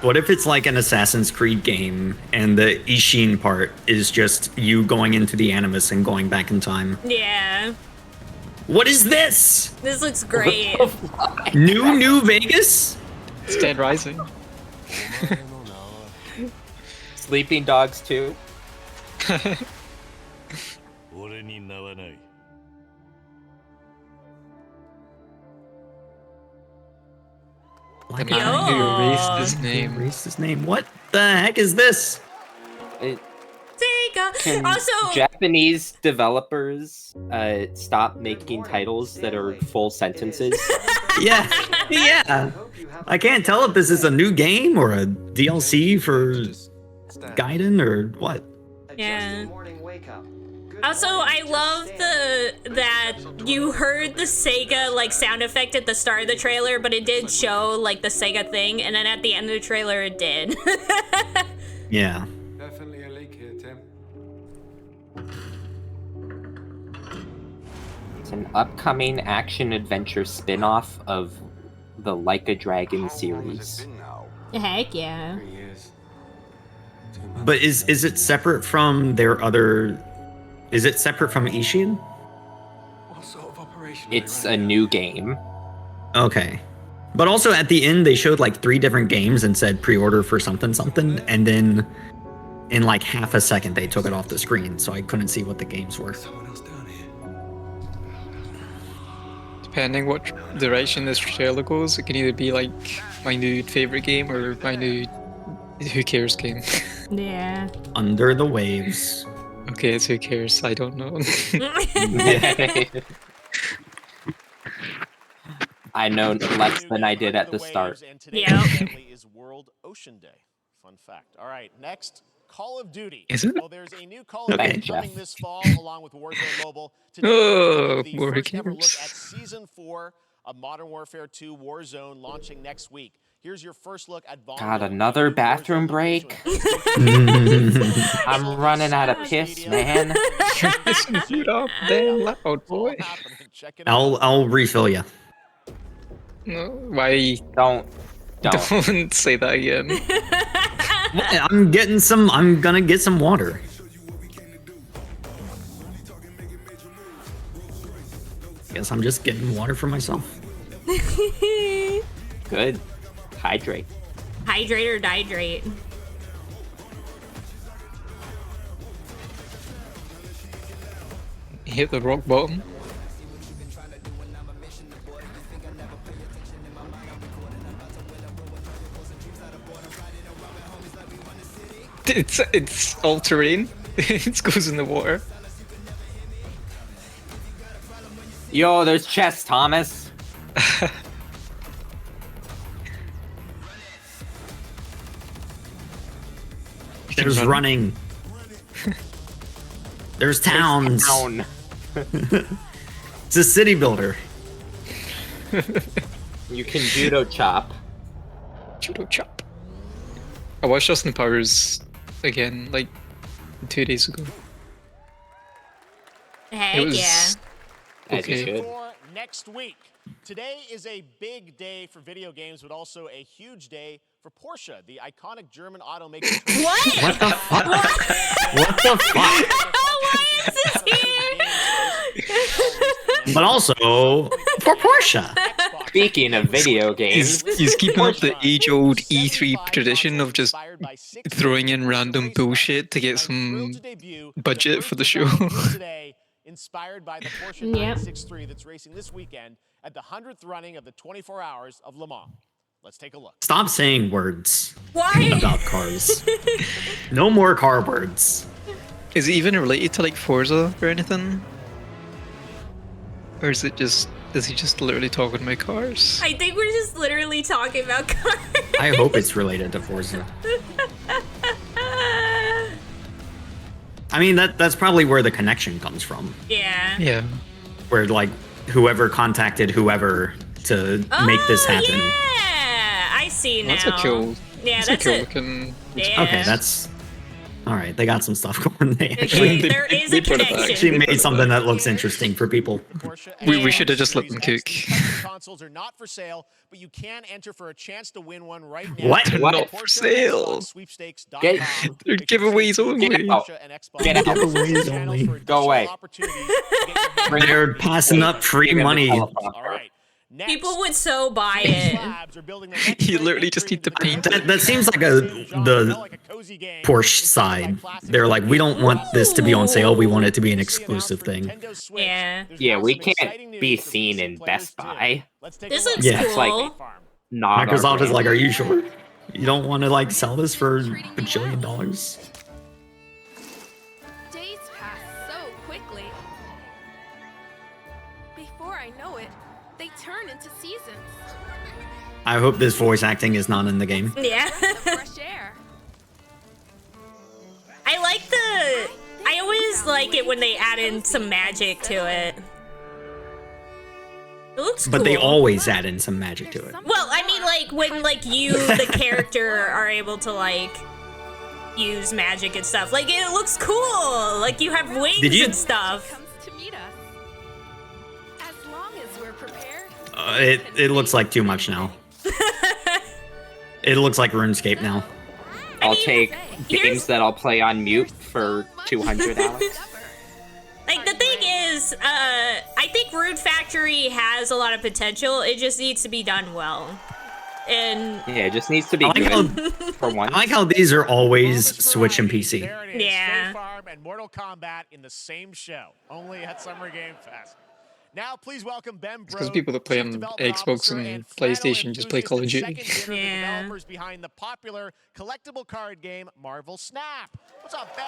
What if it's like an Assassin's Creed game and the Ishin part is just you going into the Animus and going back in time?
Yeah.
What is this?
This looks great.
New Vegas?
It's Dead Rising.
Sleeping Dogs 2.
The man who erased his name.
Erased his name. What the heck is this?
Can
Also,
Japanese developers stop making titles that are full sentences?
Yeah. I can't tell if this is a new game or a DLC for Gaiden or what.
Yeah. Also, I love that you heard the Sega like sound effect at the start of the trailer, but it did show like the Sega thing, and then at the end of the trailer it did.
Yeah.
Definitely a leak here, Tim.
It's an upcoming action-adventure spin-off of the Like a Dragon series.
Heck yeah.
But is it separate from their other... Is it separate from Ishin?
What sort of operation?
It's a new game.
Okay. But also at the end, they showed like 3 different games and said pre-order for something, and then in like half a second, they took it off the screen, so I couldn't see what the games were.
Depending what duration this trailer goes, it can either be like my new favorite game or my new who cares game.
Yeah.
Under the Waves.
Okay, it's who cares. I don't know.
I know less than I did at the start.
Yeah.
Is World Ocean Day. Fun fact. All right, next, Call of Duty.
Is it?
Well, there's a new Call of
Okay,
Duty coming
Jeff.
this fall, along with Warzone Mobile. Today,
Oh,
the
more
first ever look
gamers.
at Season 4 of Modern Warfare 2 Warzone launching next week. Here's your first look at
God, another bathroom break? I'm running out of piss, man.
Shoot up, damn loud, boy.
I'll refill you.
No, why?
Don't.
Don't say that again.
I'm gonna get some water. Guess I'm just getting water for myself.
Good. Hydrate.
Hydrate or dihydrate.
Hit the rock bottom. It's all terrain. It goes in the water.
Yo, there's Chess Thomas.
There's running. There's towns.
Town.
It's a city builder.
You can judo chop.
Judo chop. I watched Austin Powers again, like 2 days ago.
Heck
It was
yeah.
As you
okay.
should.
For next week. Today is a big day for video games, but also a huge day for Porsche, the iconic German automaker.
What?
What the fuck? What the fuck?
Why is this here?
But also for Porsche.
Speaking of video games,
He's keeping up the age-old E3 tradition of just throwing in random bullshit to get some budget for the show.
Today, inspired by the Porsche
Yep.
963 that's racing this weekend at the 100th running of the 24 Hours of Le Mans. Let's take a look.
Stop saying words
Why?
about cars. No more car words.
Is it even related to like Forza or anything? Or is it just is he just literally talking about cars?
I think we're just literally talking about cars.
I hope it's related to Forza. I mean, that's probably where the connection comes from.
Yeah.
Yeah.
Where like whoever contacted whoever to make this happen.
Yeah, I see now.
That's a cool.
Yeah,
that's a cool
it.
looking.
Yeah.
Okay, that's all right. They got some stuff going. They
Okay,
actually,
there is
they
a
put it back.
connection.
actually made something that looks interesting for people.
We should have just let them cook.
Consoles are not for sale, but you can enter for a chance to win one right now.
What?
They're not for sale.
Get-
They're giveaways only.
Get out. Get out.
Giveaways only.
Go away.
They're passing up free money.
All right.
People would so buy it.
You literally just need to paint it.
That seems like the Porsche side. They're like, we don't want this to be on sale. We want it to be an exclusive thing.
Yeah.
Yeah, we can't be seen in Best Buy.
This looks
Yeah.
cool.
It's like not our
Microsoft is
brand.
like, are you sure? You don't want to like sell this for $1 bajillion?
Days pass so quickly. Before I know it, they turn into seasons.
I hope this voice acting is not in the game.
Yeah.
Fresh air.
I like I always like it when they add in some magic to it. It looks cool.
But they always add in some magic to it.
Well, I mean, like when like you, the character, are able to like use magic and stuff. Like it looks cool. Like you have wings
Did you-
and stuff.
Comes to meet us. As long as we're prepared.
It looks like too much now. It looks like RuneScape now.
I'll take games that I'll play on mute for $200.
Like the thing is, I think Rune Factory has a lot of potential. It just needs to be done well. And
Yeah, it just needs to be
I like
good for
I
once.
like how these are always Switch and PC.
There it is.
Yeah.
State Farm and Mortal Kombat in the same show, only at Summer Game Fest. Now, please welcome Ben Bro.
Because people that play on Xbox and PlayStation just play Call of Duty.
Yeah.
Developers behind the popular collectible card game Marvel Snap. What's up, Ben?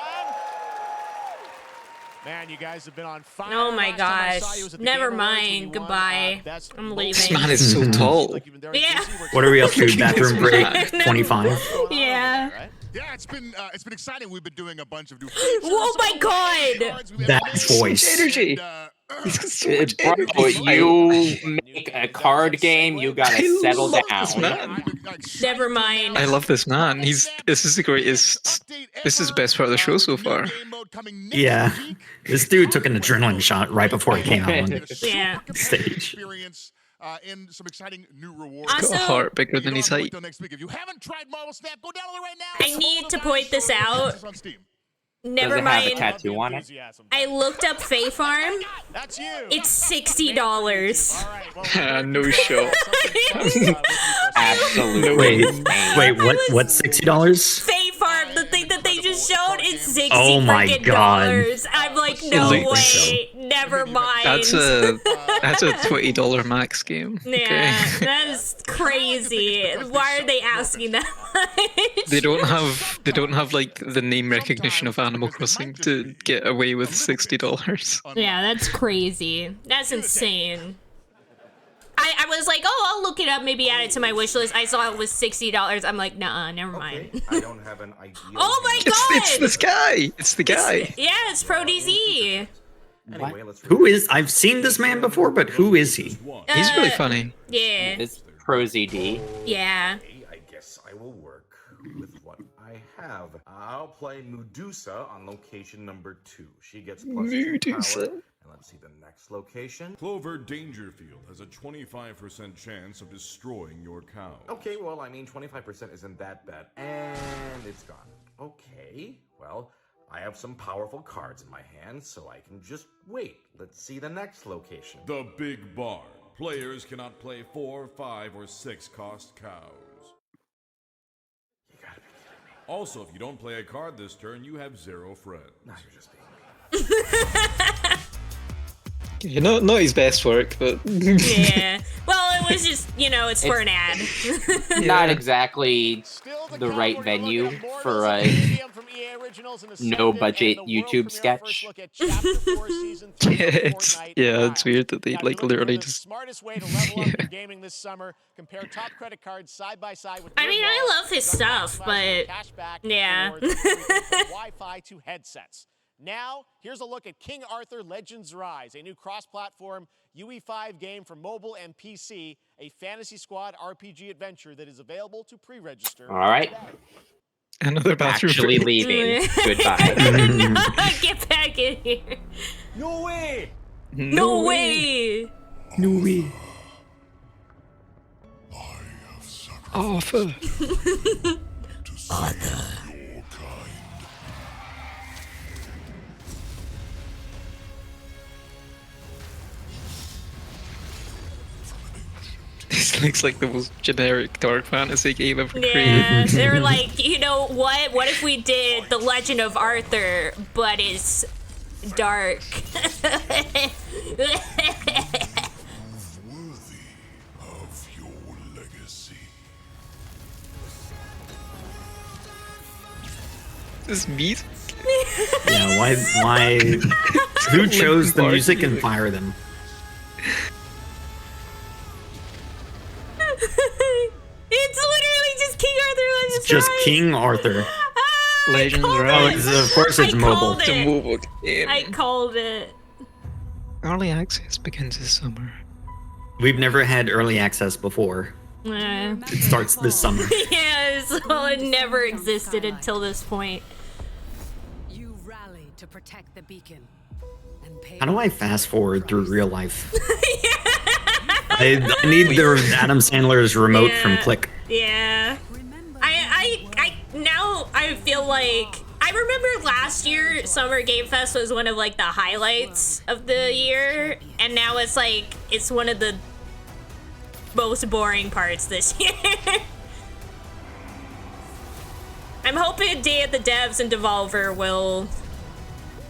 Man, you guys have been on fire.
oh my
Last time I saw
gosh,
you was at the
never
Game Awards when you
mind.
won,
Goodbye.
Best
I'm
Mobile
leaving.
This man is so tall.
Like you've been very
Yeah.
busy working
What are we up to? Bathroom break
No.
25.
Yeah.
Yeah, it's been exciting. We've been doing a bunch of new.
Oh my god.
That voice.
Energy.
Bro, you make a card game, you gotta settle
This
down.
man.
Never mind.
I love this man. This is the greatest. This is the best part of the show so far.
Yeah. This dude took an adrenaline shot right before he came out on
Yeah.
stage.
And some exciting new rewards.
He's got a
Also-
heart bigger than his height.
Until next week. If you haven't tried Marvel Snap, go download it right now.
I need to point this out.
It's on Steam.
Never
Does it have a
mind.
tattoo on it?
I looked up Fae Farm.
That's you.
It's $60.
No shot.
Absolutely.
Wait, what's $60?
Fae Farm, the thing that they just showed, it's 60
Oh my
freaking
God.
dollars. I'm like, no
looks-
way. Never mind.
That's a $20 max game.
Yeah,
Okay.
that is crazy. Why are they asking that much?
They don't have like the name recognition of Animal Crossing to get away with $60.
Yeah, that's crazy. That's insane. I was like, oh, I'll look it up, maybe add it to my wish list. I saw it was $60. I'm like, nah, never mind.
I don't have an idea.
Oh my god!
It's this guy. It's the guy.
Yeah, it's Pro DZ.
Anyway,
Who is? I've seen this man before, but who is he?
He's really funny.
Yeah.
It's Pro ZD.
Yeah.
I guess I will work with what I have. I'll play Medusa on location number 2. She gets plus 2 power. And let's see the next location.
Clover Dangerfield has a 25% chance of destroying your cow.
Okay, well, I mean, 25% isn't that bad. And it's gone. Okay, well, I have some powerful cards in my hand, so I can just wait. Let's see the next location.
The Big Barn. Players cannot play 4, 5, or 6 cost cows.
You gotta be kidding me.
Also, if you don't play a card this turn, you have 0 friends.
No, you're just being
Yeah, not his best work, but
Yeah. Well, it was just, it's for an ad.
Not exactly the right venue for a no-budget YouTube sketch.
It's weird that they literally just.
Smartest way to level up your gaming this summer. Compare top credit cards side by side with.
I mean, I love his stuff, but yeah.
Wi-Fi to headsets. Now, here's a look at King Arthur Legends Rise, a new cross-platform UE5 game for mobile and PC, a Fantasy Squad RPG adventure that is available to pre-register.
All right.
Another bathroom.
Actually leaving. Goodbye.
Get back in here.
No way!
No way!
No way. Arthur.
Arthur.
This looks like the most generic dark fantasy game ever
Yeah,
created.
they're like, you know what? What if we did The Legend of Arthur, but it's dark?
This music?
Yeah, why? Who chose the music and fire them?
It's literally just King Arthur Legends
It's just
Rise.
King Arthur.
Legends
Oh,
Rise.
of course it's mobile.
It's a mobile game.
I called it.
Early access begins this summer.
We've never had early access before. It starts this summer.
Yeah, so it never existed until this point.
You rallied to protect the beacon.
How do I fast forward through real life? I need the Adam Sandler's remote from Click.
Yeah. I now I feel like I remember last year Summer Game Fest was one of like the highlights of the year, and now it's like it's one of the most boring parts this year. I'm hoping Day at the Devs and Devolver will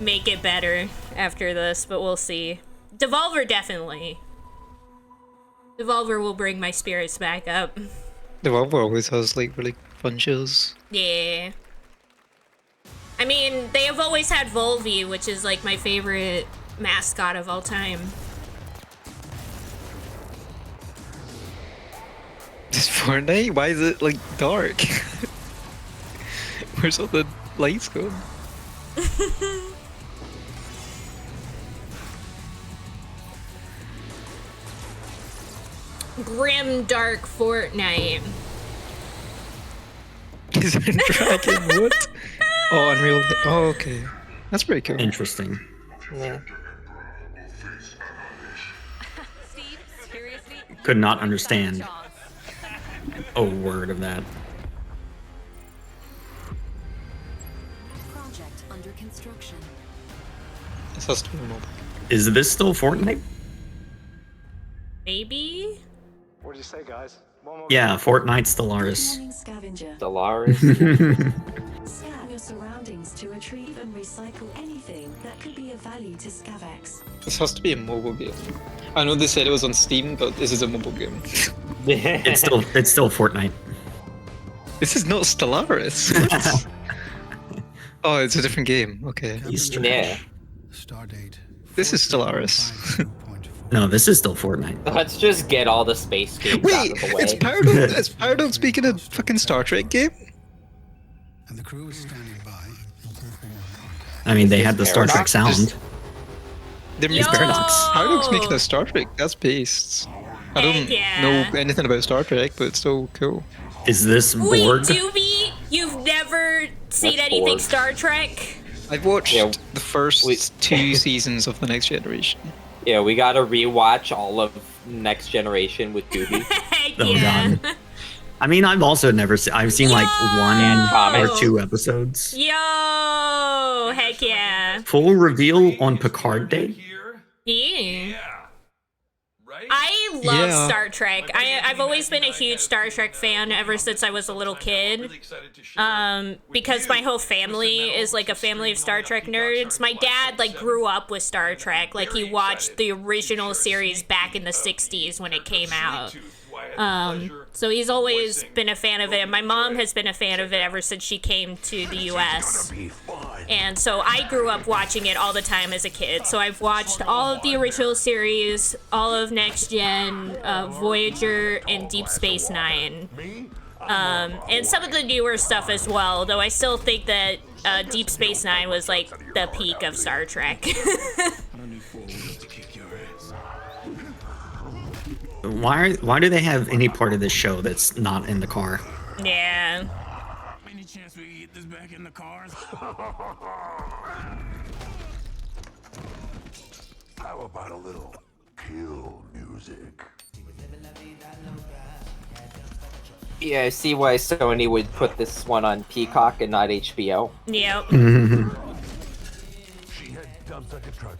make it better after this, but we'll see. Devolver definitely. Devolver will bring my spirits back up.
Devolver always has like really fun shows.
Yeah. I mean, they have always had Volvi, which is like my favorite mascot of all time.
This Fortnite? Why is it like dark? Where's all the lights going?
Grim Dark Fortnite.
Is it Dragon? What? Oh, Unreal. Oh, okay. That's pretty cool.
Interesting.
Yeah.
Could not understand a word of that.
Project under construction.
This has to be mobile.
Is this still Fortnite?
Maybe?
What did you say, guys?
Yeah, Fortnite Stellaris.
Scavenger.
Stellaris.
Scan your surroundings to retrieve and recycle anything that could be of value to Scavex.
This has to be a mobile game. I know they said it was on Steam, but this is a mobile game.
It's still Fortnite.
This is not Stellaris. Oh, it's a different game. Okay.
Yeah.
Stardate.
This is Stellaris.
No, this is still Fortnite.
Let's just get all the space games out
Wait,
of the way.
it's Paradox. Is Paradox making a fucking Star Trek game?
And the crew is standing by.
I mean, they had the Star Trek sound.
They're
It's Paradox.
Paradox making a Star Trek. That's based. I don't know anything about Star Trek, but it's still cool.
Is this
Wait,
Borg?
Doobie, you've never seen
That's
anything
Borg.
Star Trek?
I've watched the first 2 seasons of The Next Generation.
Yeah, we gotta rewatch all of Next Generation with Doobie.
Oh god. I mean, I've also never seen. I've seen like 1 or 2 episodes.
Yo, heck yeah.
Full reveal on Picard Day.
Yeah. I love Star Trek. I've always been a huge Star Trek fan ever since I was a little kid. Because my whole family is like a family of Star Trek nerds. My dad like grew up with Star Trek. Like he watched the original series back in the 60s when it came out. So he's always been a fan of it. And my mom has been a fan of it ever since she came to the US. And so I grew up watching it all the time as a kid. So I've watched all of the original series, all of Next Gen, Voyager, and Deep Space Nine. And some of the newer stuff as well, though I still think that Deep Space Nine was like the peak of Star Trek.
Why do they have any part of this show that's not in the car?
Yeah.
Any chance we get this back in the cars?
How about a little kill music?
Yeah, I see why Sony would put this one on Peacock and not HBO.
Yep.
She had dumps like a truck.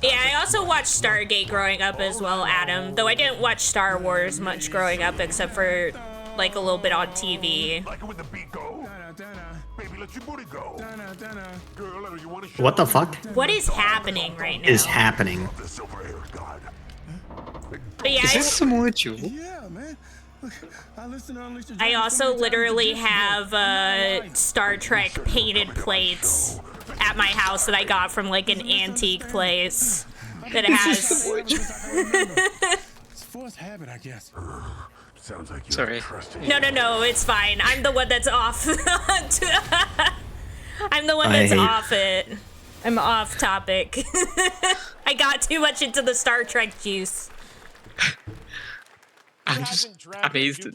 Yeah, I also watched Stargate growing up as well, Adam. Though I didn't watch Star Wars much growing up, except for like a little bit on TV.
What the fuck
What is happening right now?
is happening?
But yeah,
Is this Samoa Joe?
I also literally have Star Trek painted plates at my house that I got from like an antique place that has.
It's forced habit, I guess.
Sounds like
Sorry.
No, it's fine. I'm the one that's off. I'm the one that's off it. I'm off topic. I got too much into the Star Trek juice.
I'm just amazed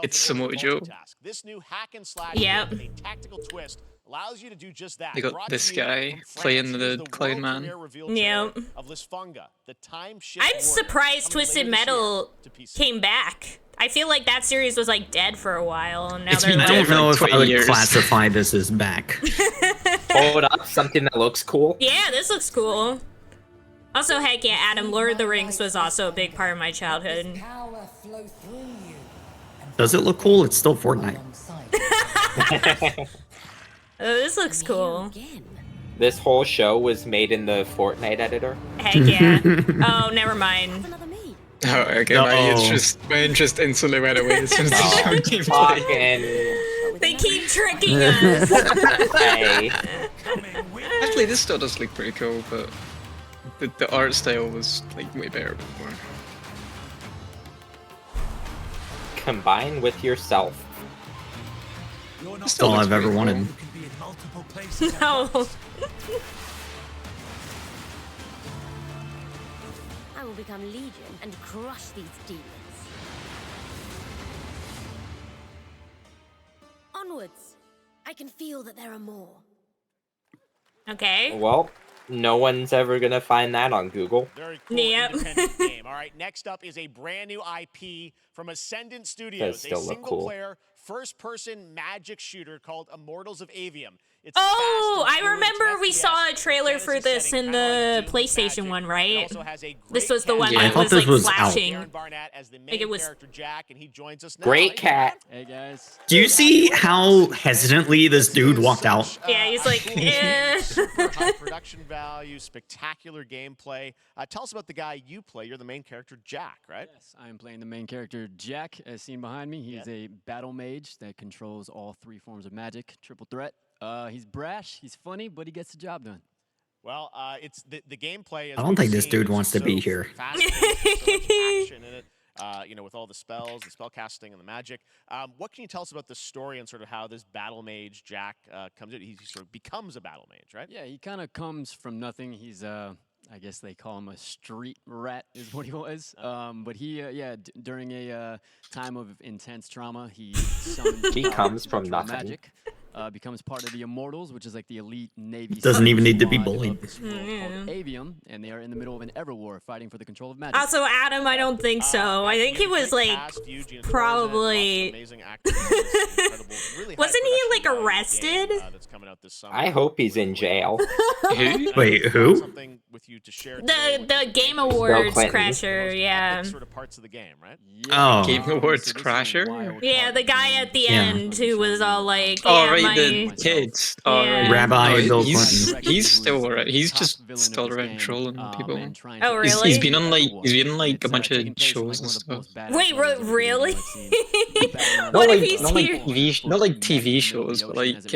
it's Samoa Joe.
This new hack and slash
Yep.
with a tactical twist allows you to do just that.
They got
Brought
this
to you
guy
from
playing
France,
the
here's
Clown
world
Man.
premiere reveal
Yep.
trailer of Lisfunga, the time shift
I'm
warrior,
surprised
coming
Twisted
later this
Metal
year to PC.
came back. I feel like that series was like dead for a while, and now
It's
they're
been
like.
I don't know if I would
years.
classify this as back.
Hold up, something that looks cool.
Yeah, this looks cool. Also, heck yeah, Adam, Lord of the Rings was also a big part of my childhood.
Does it look cool? It's still Fortnite.
Oh, this looks cool.
This whole show was made in the Fortnite editor.
Heck yeah. Oh, never mind.
Oh, okay.
No.
My interest instantly went away as soon as the show came play.
Fucking
They keep tricking us.
hey.
Actually, this still does look pretty cool, but the art style was like way better before.
Combine with yourself.
That's all I've ever wanted.
No.
I will become Legion and crush these demons. Onwards. I can feel that there are more.
Okay.
Well, no one's ever gonna find that on Google.
Very cool
Yep.
independent game. All right, next up is a brand new IP from Ascendant Studios, a
still look
single-player, first-person magic shooter called Immortals of Avium. It's
Oh,
fast
I
and fluid,
remember we
it's
saw a
FPS,
trailer
fantasy
for this
setting,
in
kinda
the
like Doom with
PlayStation
magic.
one,
It
right?
also has a
This
great
was the
cast.
one
Yeah, I
that
thought
was
this
like
was out.
flashing.
Aaron Barnett as the main
Like it was.
character Jack, and he joins us now.
Great
Hey,
cat.
Hey guys.
Do you see how hesitantly this dude walked out?
Yeah, he's like, eh.
Super high production value, spectacular gameplay. Tell us about the guy you play. You're the main character, Jack, right?
Yes, I am playing the main character Jack, as seen behind me. He is a battle mage that controls all 3 forms of magic, triple threat. He's brash, he's funny, but he gets the job done.
Well, it's the gameplay.
I don't think this dude wants to be here.
Fast-paced, so much action in it. With all the spells, the spell casting, and the magic. What can you tell us about the story and sort of how this battle mage Jack comes in? He sort of becomes a battle mage, right?
Yeah, he kind of comes from nothing. He's I guess they call him a street rat, is what he was. But he, during a time of intense trauma, he summoned
He comes from
natural
nothing.
magic. Becomes part of the Immortals, which is like the elite Navy.
Doesn't even need to be
squad
bullied.
of this world called Avium, and they are in the middle of an ever war fighting for the control of magic.
Also, Adam, I don't think so. I think he was like probably. Wasn't he like arrested?
I hope he's in jail.
Who? Wait, who?
The Game Awards crasher, yeah.
Sort of parts of the game, right?
Oh.
Game Awards crasher?
Yeah, the guy at the end who was all like,
Oh,
yeah,
right,
my...
the kids. Oh,
Yeah.
right.
Rabbi
No,
Bill
he's,
Clinton.
he's still alright. He's just still around trolling people.
Oh, really?
He's been on like a bunch of shows and stuff.
Wait, really?
Not
What
like
if he's
not like
here?
not like TV shows, but like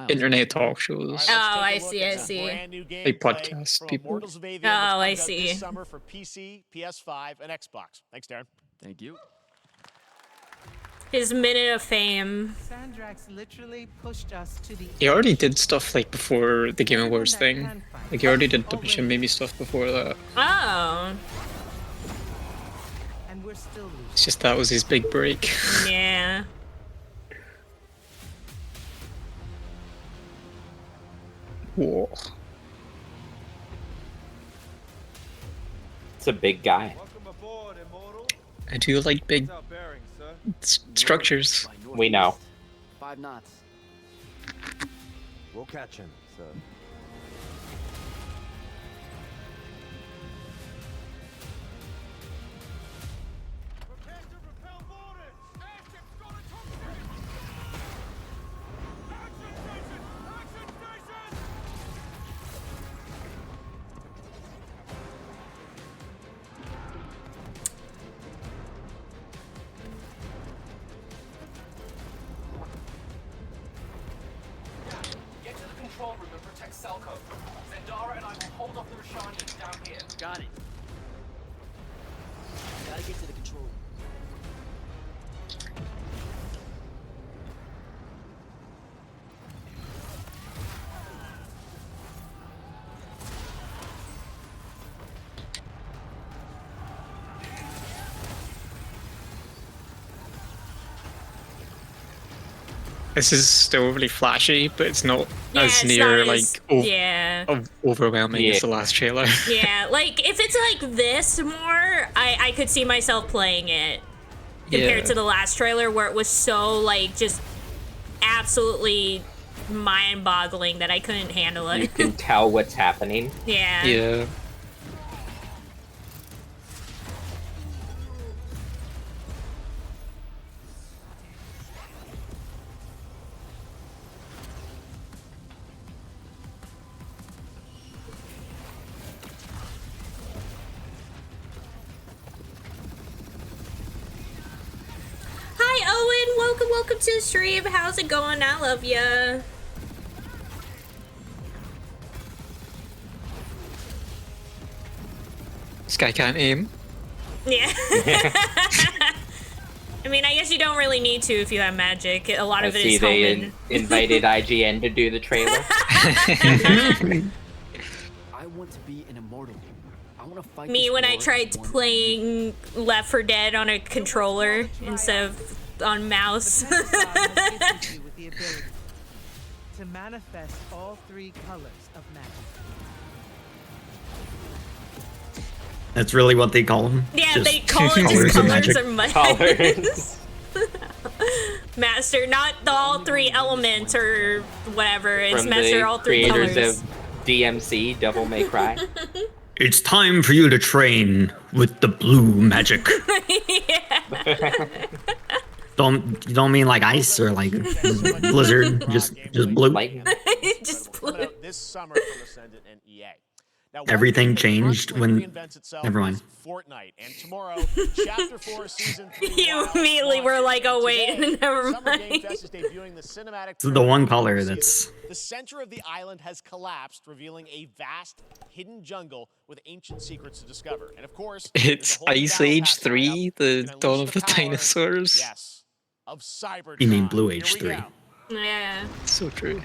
internet talk shows.
Oh, I see.
Like podcast people.
Oh, I see.
This summer for PC, PS5, and Xbox. Thanks, Darren.
Thank you.
His minute of fame.
Sandrax literally pushed us to the
He already did stuff like before the Game Awards thing. Like he already did a bunch of maybe stuff before that.
Oh.
and we're still losing.
It's just that was his big break.
Yeah.
Whoa.
It's a big guy.
I do like big structures.
We know.
5 knots.
We'll catch him, sir.
Get to the control room and protect Selco. Zendara and I will hold off the Rashani down here.
Got it. Gotta get to the control room.
This is still really flashy, but it's not
Yeah,
as
it's
near
not
like
as- yeah.
overwhelming as the last trailer.
Yeah, like if it's like this more, I could see myself playing it compared
Yeah.
to the last trailer where it was so like just absolutely mind-boggling that I couldn't handle
You
it.
can tell what's happening.
Yeah.
Yeah.
Hi Owen, welcome to the stream. How's it going? I love ya.
This guy can't aim.
Yeah. I mean, I guess you don't really need to if you have magic. A lot
I
of it
see
is
they
Homan.
invited IGN to do the trailer.
I want to be an immortal. I want to fight
Me
this
when I
war
tried
one-
playing Left 4 Dead on a controller instead of on mouse.
with the ability to manifest all 3 colors of magic.
That's really what they call them.
Yeah,
Just
they call it just
of
colors
magic.
of magic.
Colors.
Master, not the all 3 elements or whatever. It's
From
master
the
all 3
creators
colors.
of DMC, Devil May Cry.
It's time for you to train with the blue magic. Don't mean like ice or like blizzard, just blue.
Just blue.
This summer from Ascendant and EA. Now,
Everything changed when. Never mind.
Fortnite, and tomorrow, Chapter 4, Season 3.
You immediately were like, "Oh wait, never
Summer Game
mind."
Fest is debuting the cinematic.
It's the one color that's.
The center of the island has collapsed, revealing a vast hidden jungle with ancient secrets to discover. And of course,
It's Ice Age 3, the Dawn of the Dinosaurs.
Yes, of Cybertron.
You mean Blue Age 3?
Yeah.
So true.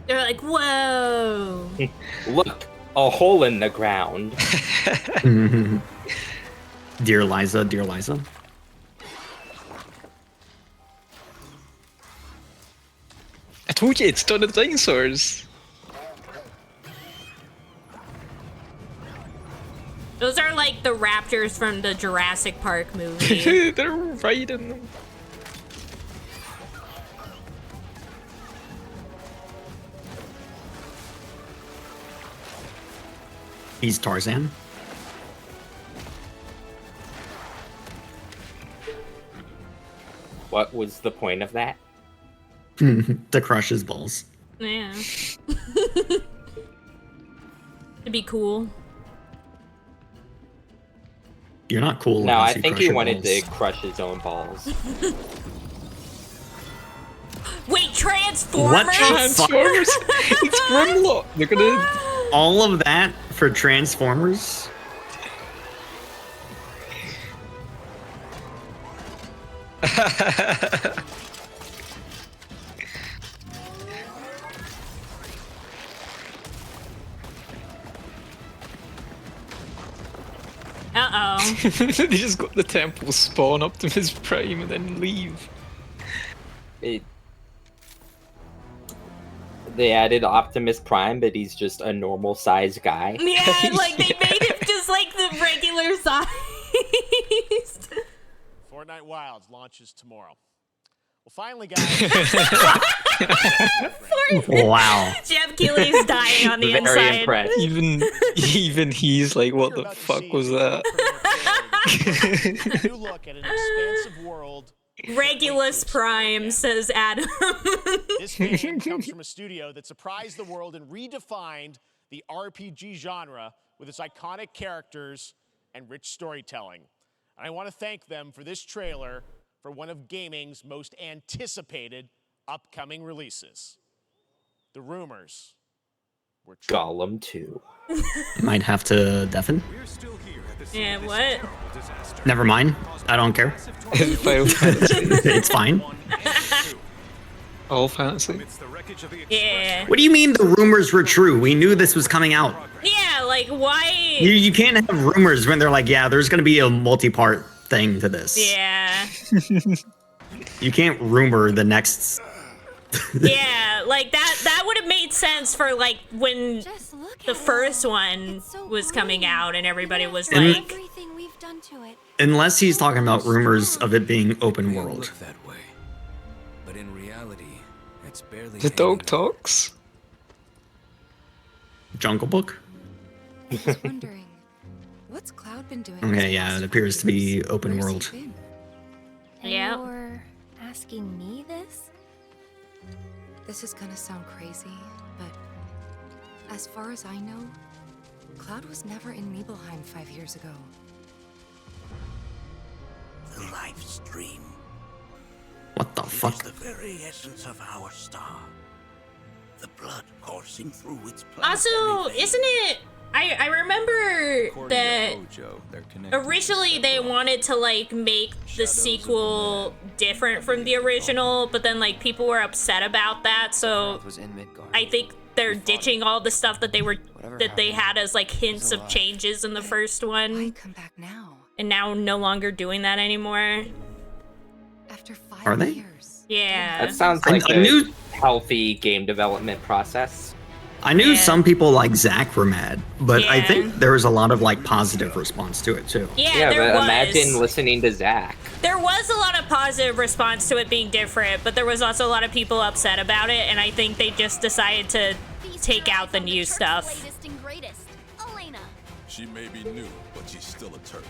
They're like, whoa.
Look, a hole in the ground.
Dear Liza, dear Liza.
I told you it's Dawn of the Dinosaurs.
Those are like the raptors from the Jurassic Park movie.
They're riding them.
He's Tarzan.
What was the point of that?
To crush his balls.
Yeah. It'd be cool.
You're not cool.
No, I
unless you
think
crush
he
your
wanted
balls.
to crush his own balls.
Wait, Transformers?
What the fuck?
Transformers? It's Grimlock. They're gonna.
All of that for Transformers?
Uh-oh.
They just got the temple spawn Optimus Prime and then leave.
They added Optimus Prime, but he's just a normal sized guy.
Yeah, like they made him just like the regular size.
Fortnite Wilds launches tomorrow. Well, finally, guys.
Wow.
Jeff Keighley's dying on the
Very
inside.
impressed.
Even he's like, what the fuck was that?
New look at an expansive world.
Regulus Prime, says Adam.
This game comes from a studio that surprised the world and redefined the RPG genre with its iconic characters and rich storytelling. And I want to thank them for this trailer for one of gaming's most anticipated upcoming releases. The rumors were true.
Gollum 2.
Might have to deafen.
Yeah, what?
Never mind. I don't care.
Final Fantasy.
It's fine.
All fantasy.
Yeah.
What do you mean the rumors were true? We knew this was coming out.
Yeah, like why?
You can't have rumors when they're like, yeah, there's going to be a multi-part thing to this.
Yeah.
You can't rumor the next.
Yeah, like that would have made sense for like when the first one was coming out and everybody was
And-
like,
Everything we've done to it.
Unless he's talking about rumors of it being open world.
Look that way, but in reality, it's barely.
The dog talks.
Jungle Book?
I was wondering, what's Cloud been doing?
Okay, yeah, it appears to be open world.
And
Yeah.
you're asking me this? This is gonna sound crazy, but as far as I know, Cloud was never in Nibelheim 5 years ago.
The life stream
What the fuck?
is the very essence of our star. The blood coursing through its planet.
also, isn't it? I remember that originally they wanted to like make the sequel different from the original, but then like people were upset about that, so I think they're ditching all the stuff that they had as like hints of changes in the first one.
Come back now.
And now no longer doing that anymore.
After 5
Are they?
years.
Yeah.
That sounds
I
like a
knew-
healthy game development process.
I knew
Yeah.
some people like Zach were mad, but I
Yeah.
think there was a lot of like positive response to it too.
Yeah, there
but
was.
imagine listening to Zach.
There was a lot of positive response to it being different, but there was also a lot of people upset about it, and I think they just decided to take out the new stuff.
Latest and greatest. Elena.
She may be new, but she's still a Turk.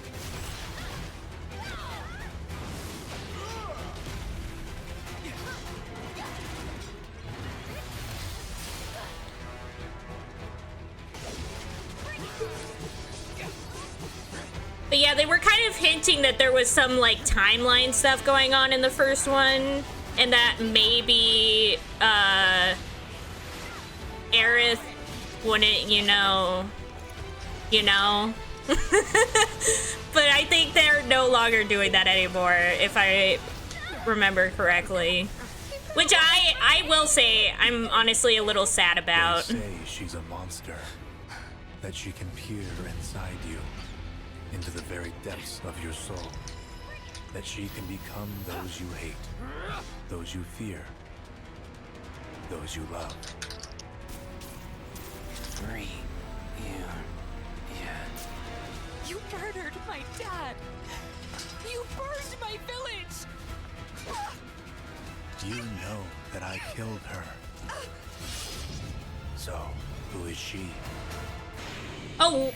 But yeah, they were kind of hinting that there was some like timeline stuff going on in the first one, and that maybe Aerith wouldn't, you know. But I think they're no longer doing that anymore, if I remember correctly. Which I will say I'm honestly a little sad about.
They say she's a monster, that she can peer inside you, into the very depths of your soul, that she can become those you hate, those you fear, those you love.
Free you yet.
You murdered my dad! You burned my village!
You know that I killed her. So, who is she?
Oh.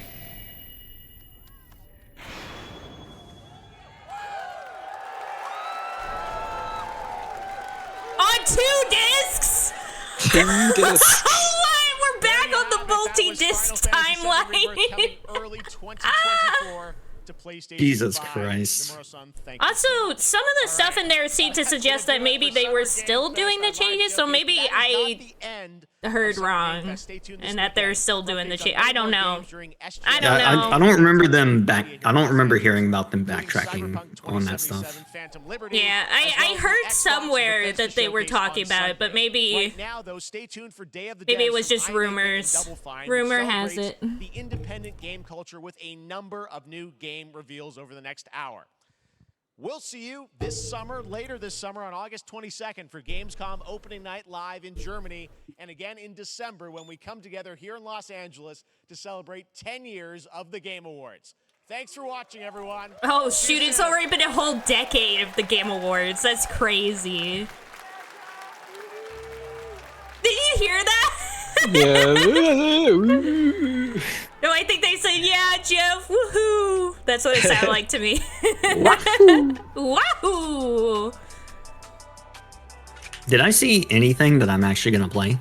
On 2 discs?
2 discs.
We're back on the multi-disc timeline.
Early 2024 to PlayStation
Jesus
5.
Christ.
Also, some of the stuff in there seemed to suggest that maybe they were still doing the changes, so maybe I heard wrong, and that they're still doing the change. I don't know. I don't know.
I don't remember them back. I don't remember hearing about them backtracking on that stuff.
Yeah, I heard somewhere that they were talking about it, but maybe it was just rumors. Rumor has it.
The independent game culture with a number of new game reveals over the next hour. We'll see you this summer, later this summer on August 22nd for Gamescom opening night live in Germany, and again in December when we come together here in Los Angeles to celebrate 10 years of the Game Awards. Thanks for watching, everyone.
Oh shoot, it's already been a whole decade of the Game Awards. That's crazy. Did you hear that?
Yeah.
No, I think they said, yeah, Jeff, woohoo. That's what it sounded like to me. Wahoo!
Did I see anything that I'm actually gonna play?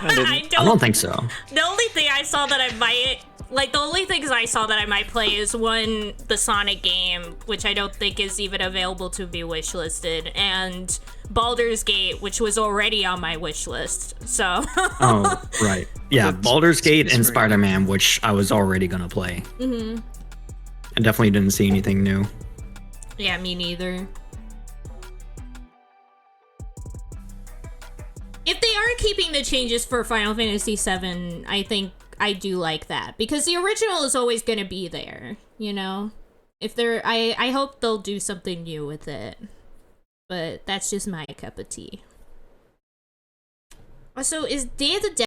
I don't think so.
The only thing I saw that I might, like, the only things I saw that I might play is one, the Sonic game, which I don't think is even available to be wishlisted, and Baldur's Gate, which was already on my wish list, so.
Oh, right. Yeah, Baldur's Gate and Spider-Man, which I was already gonna play.
Mm-hmm.
I definitely didn't see anything new.
Yeah, me neither. If they are keeping the changes for Final Fantasy VII, I think I do like that, because the original is always gonna be there, you know? If they're, I hope they'll do something new with it. But that's just my cup of tea. Also, is Day of the Dead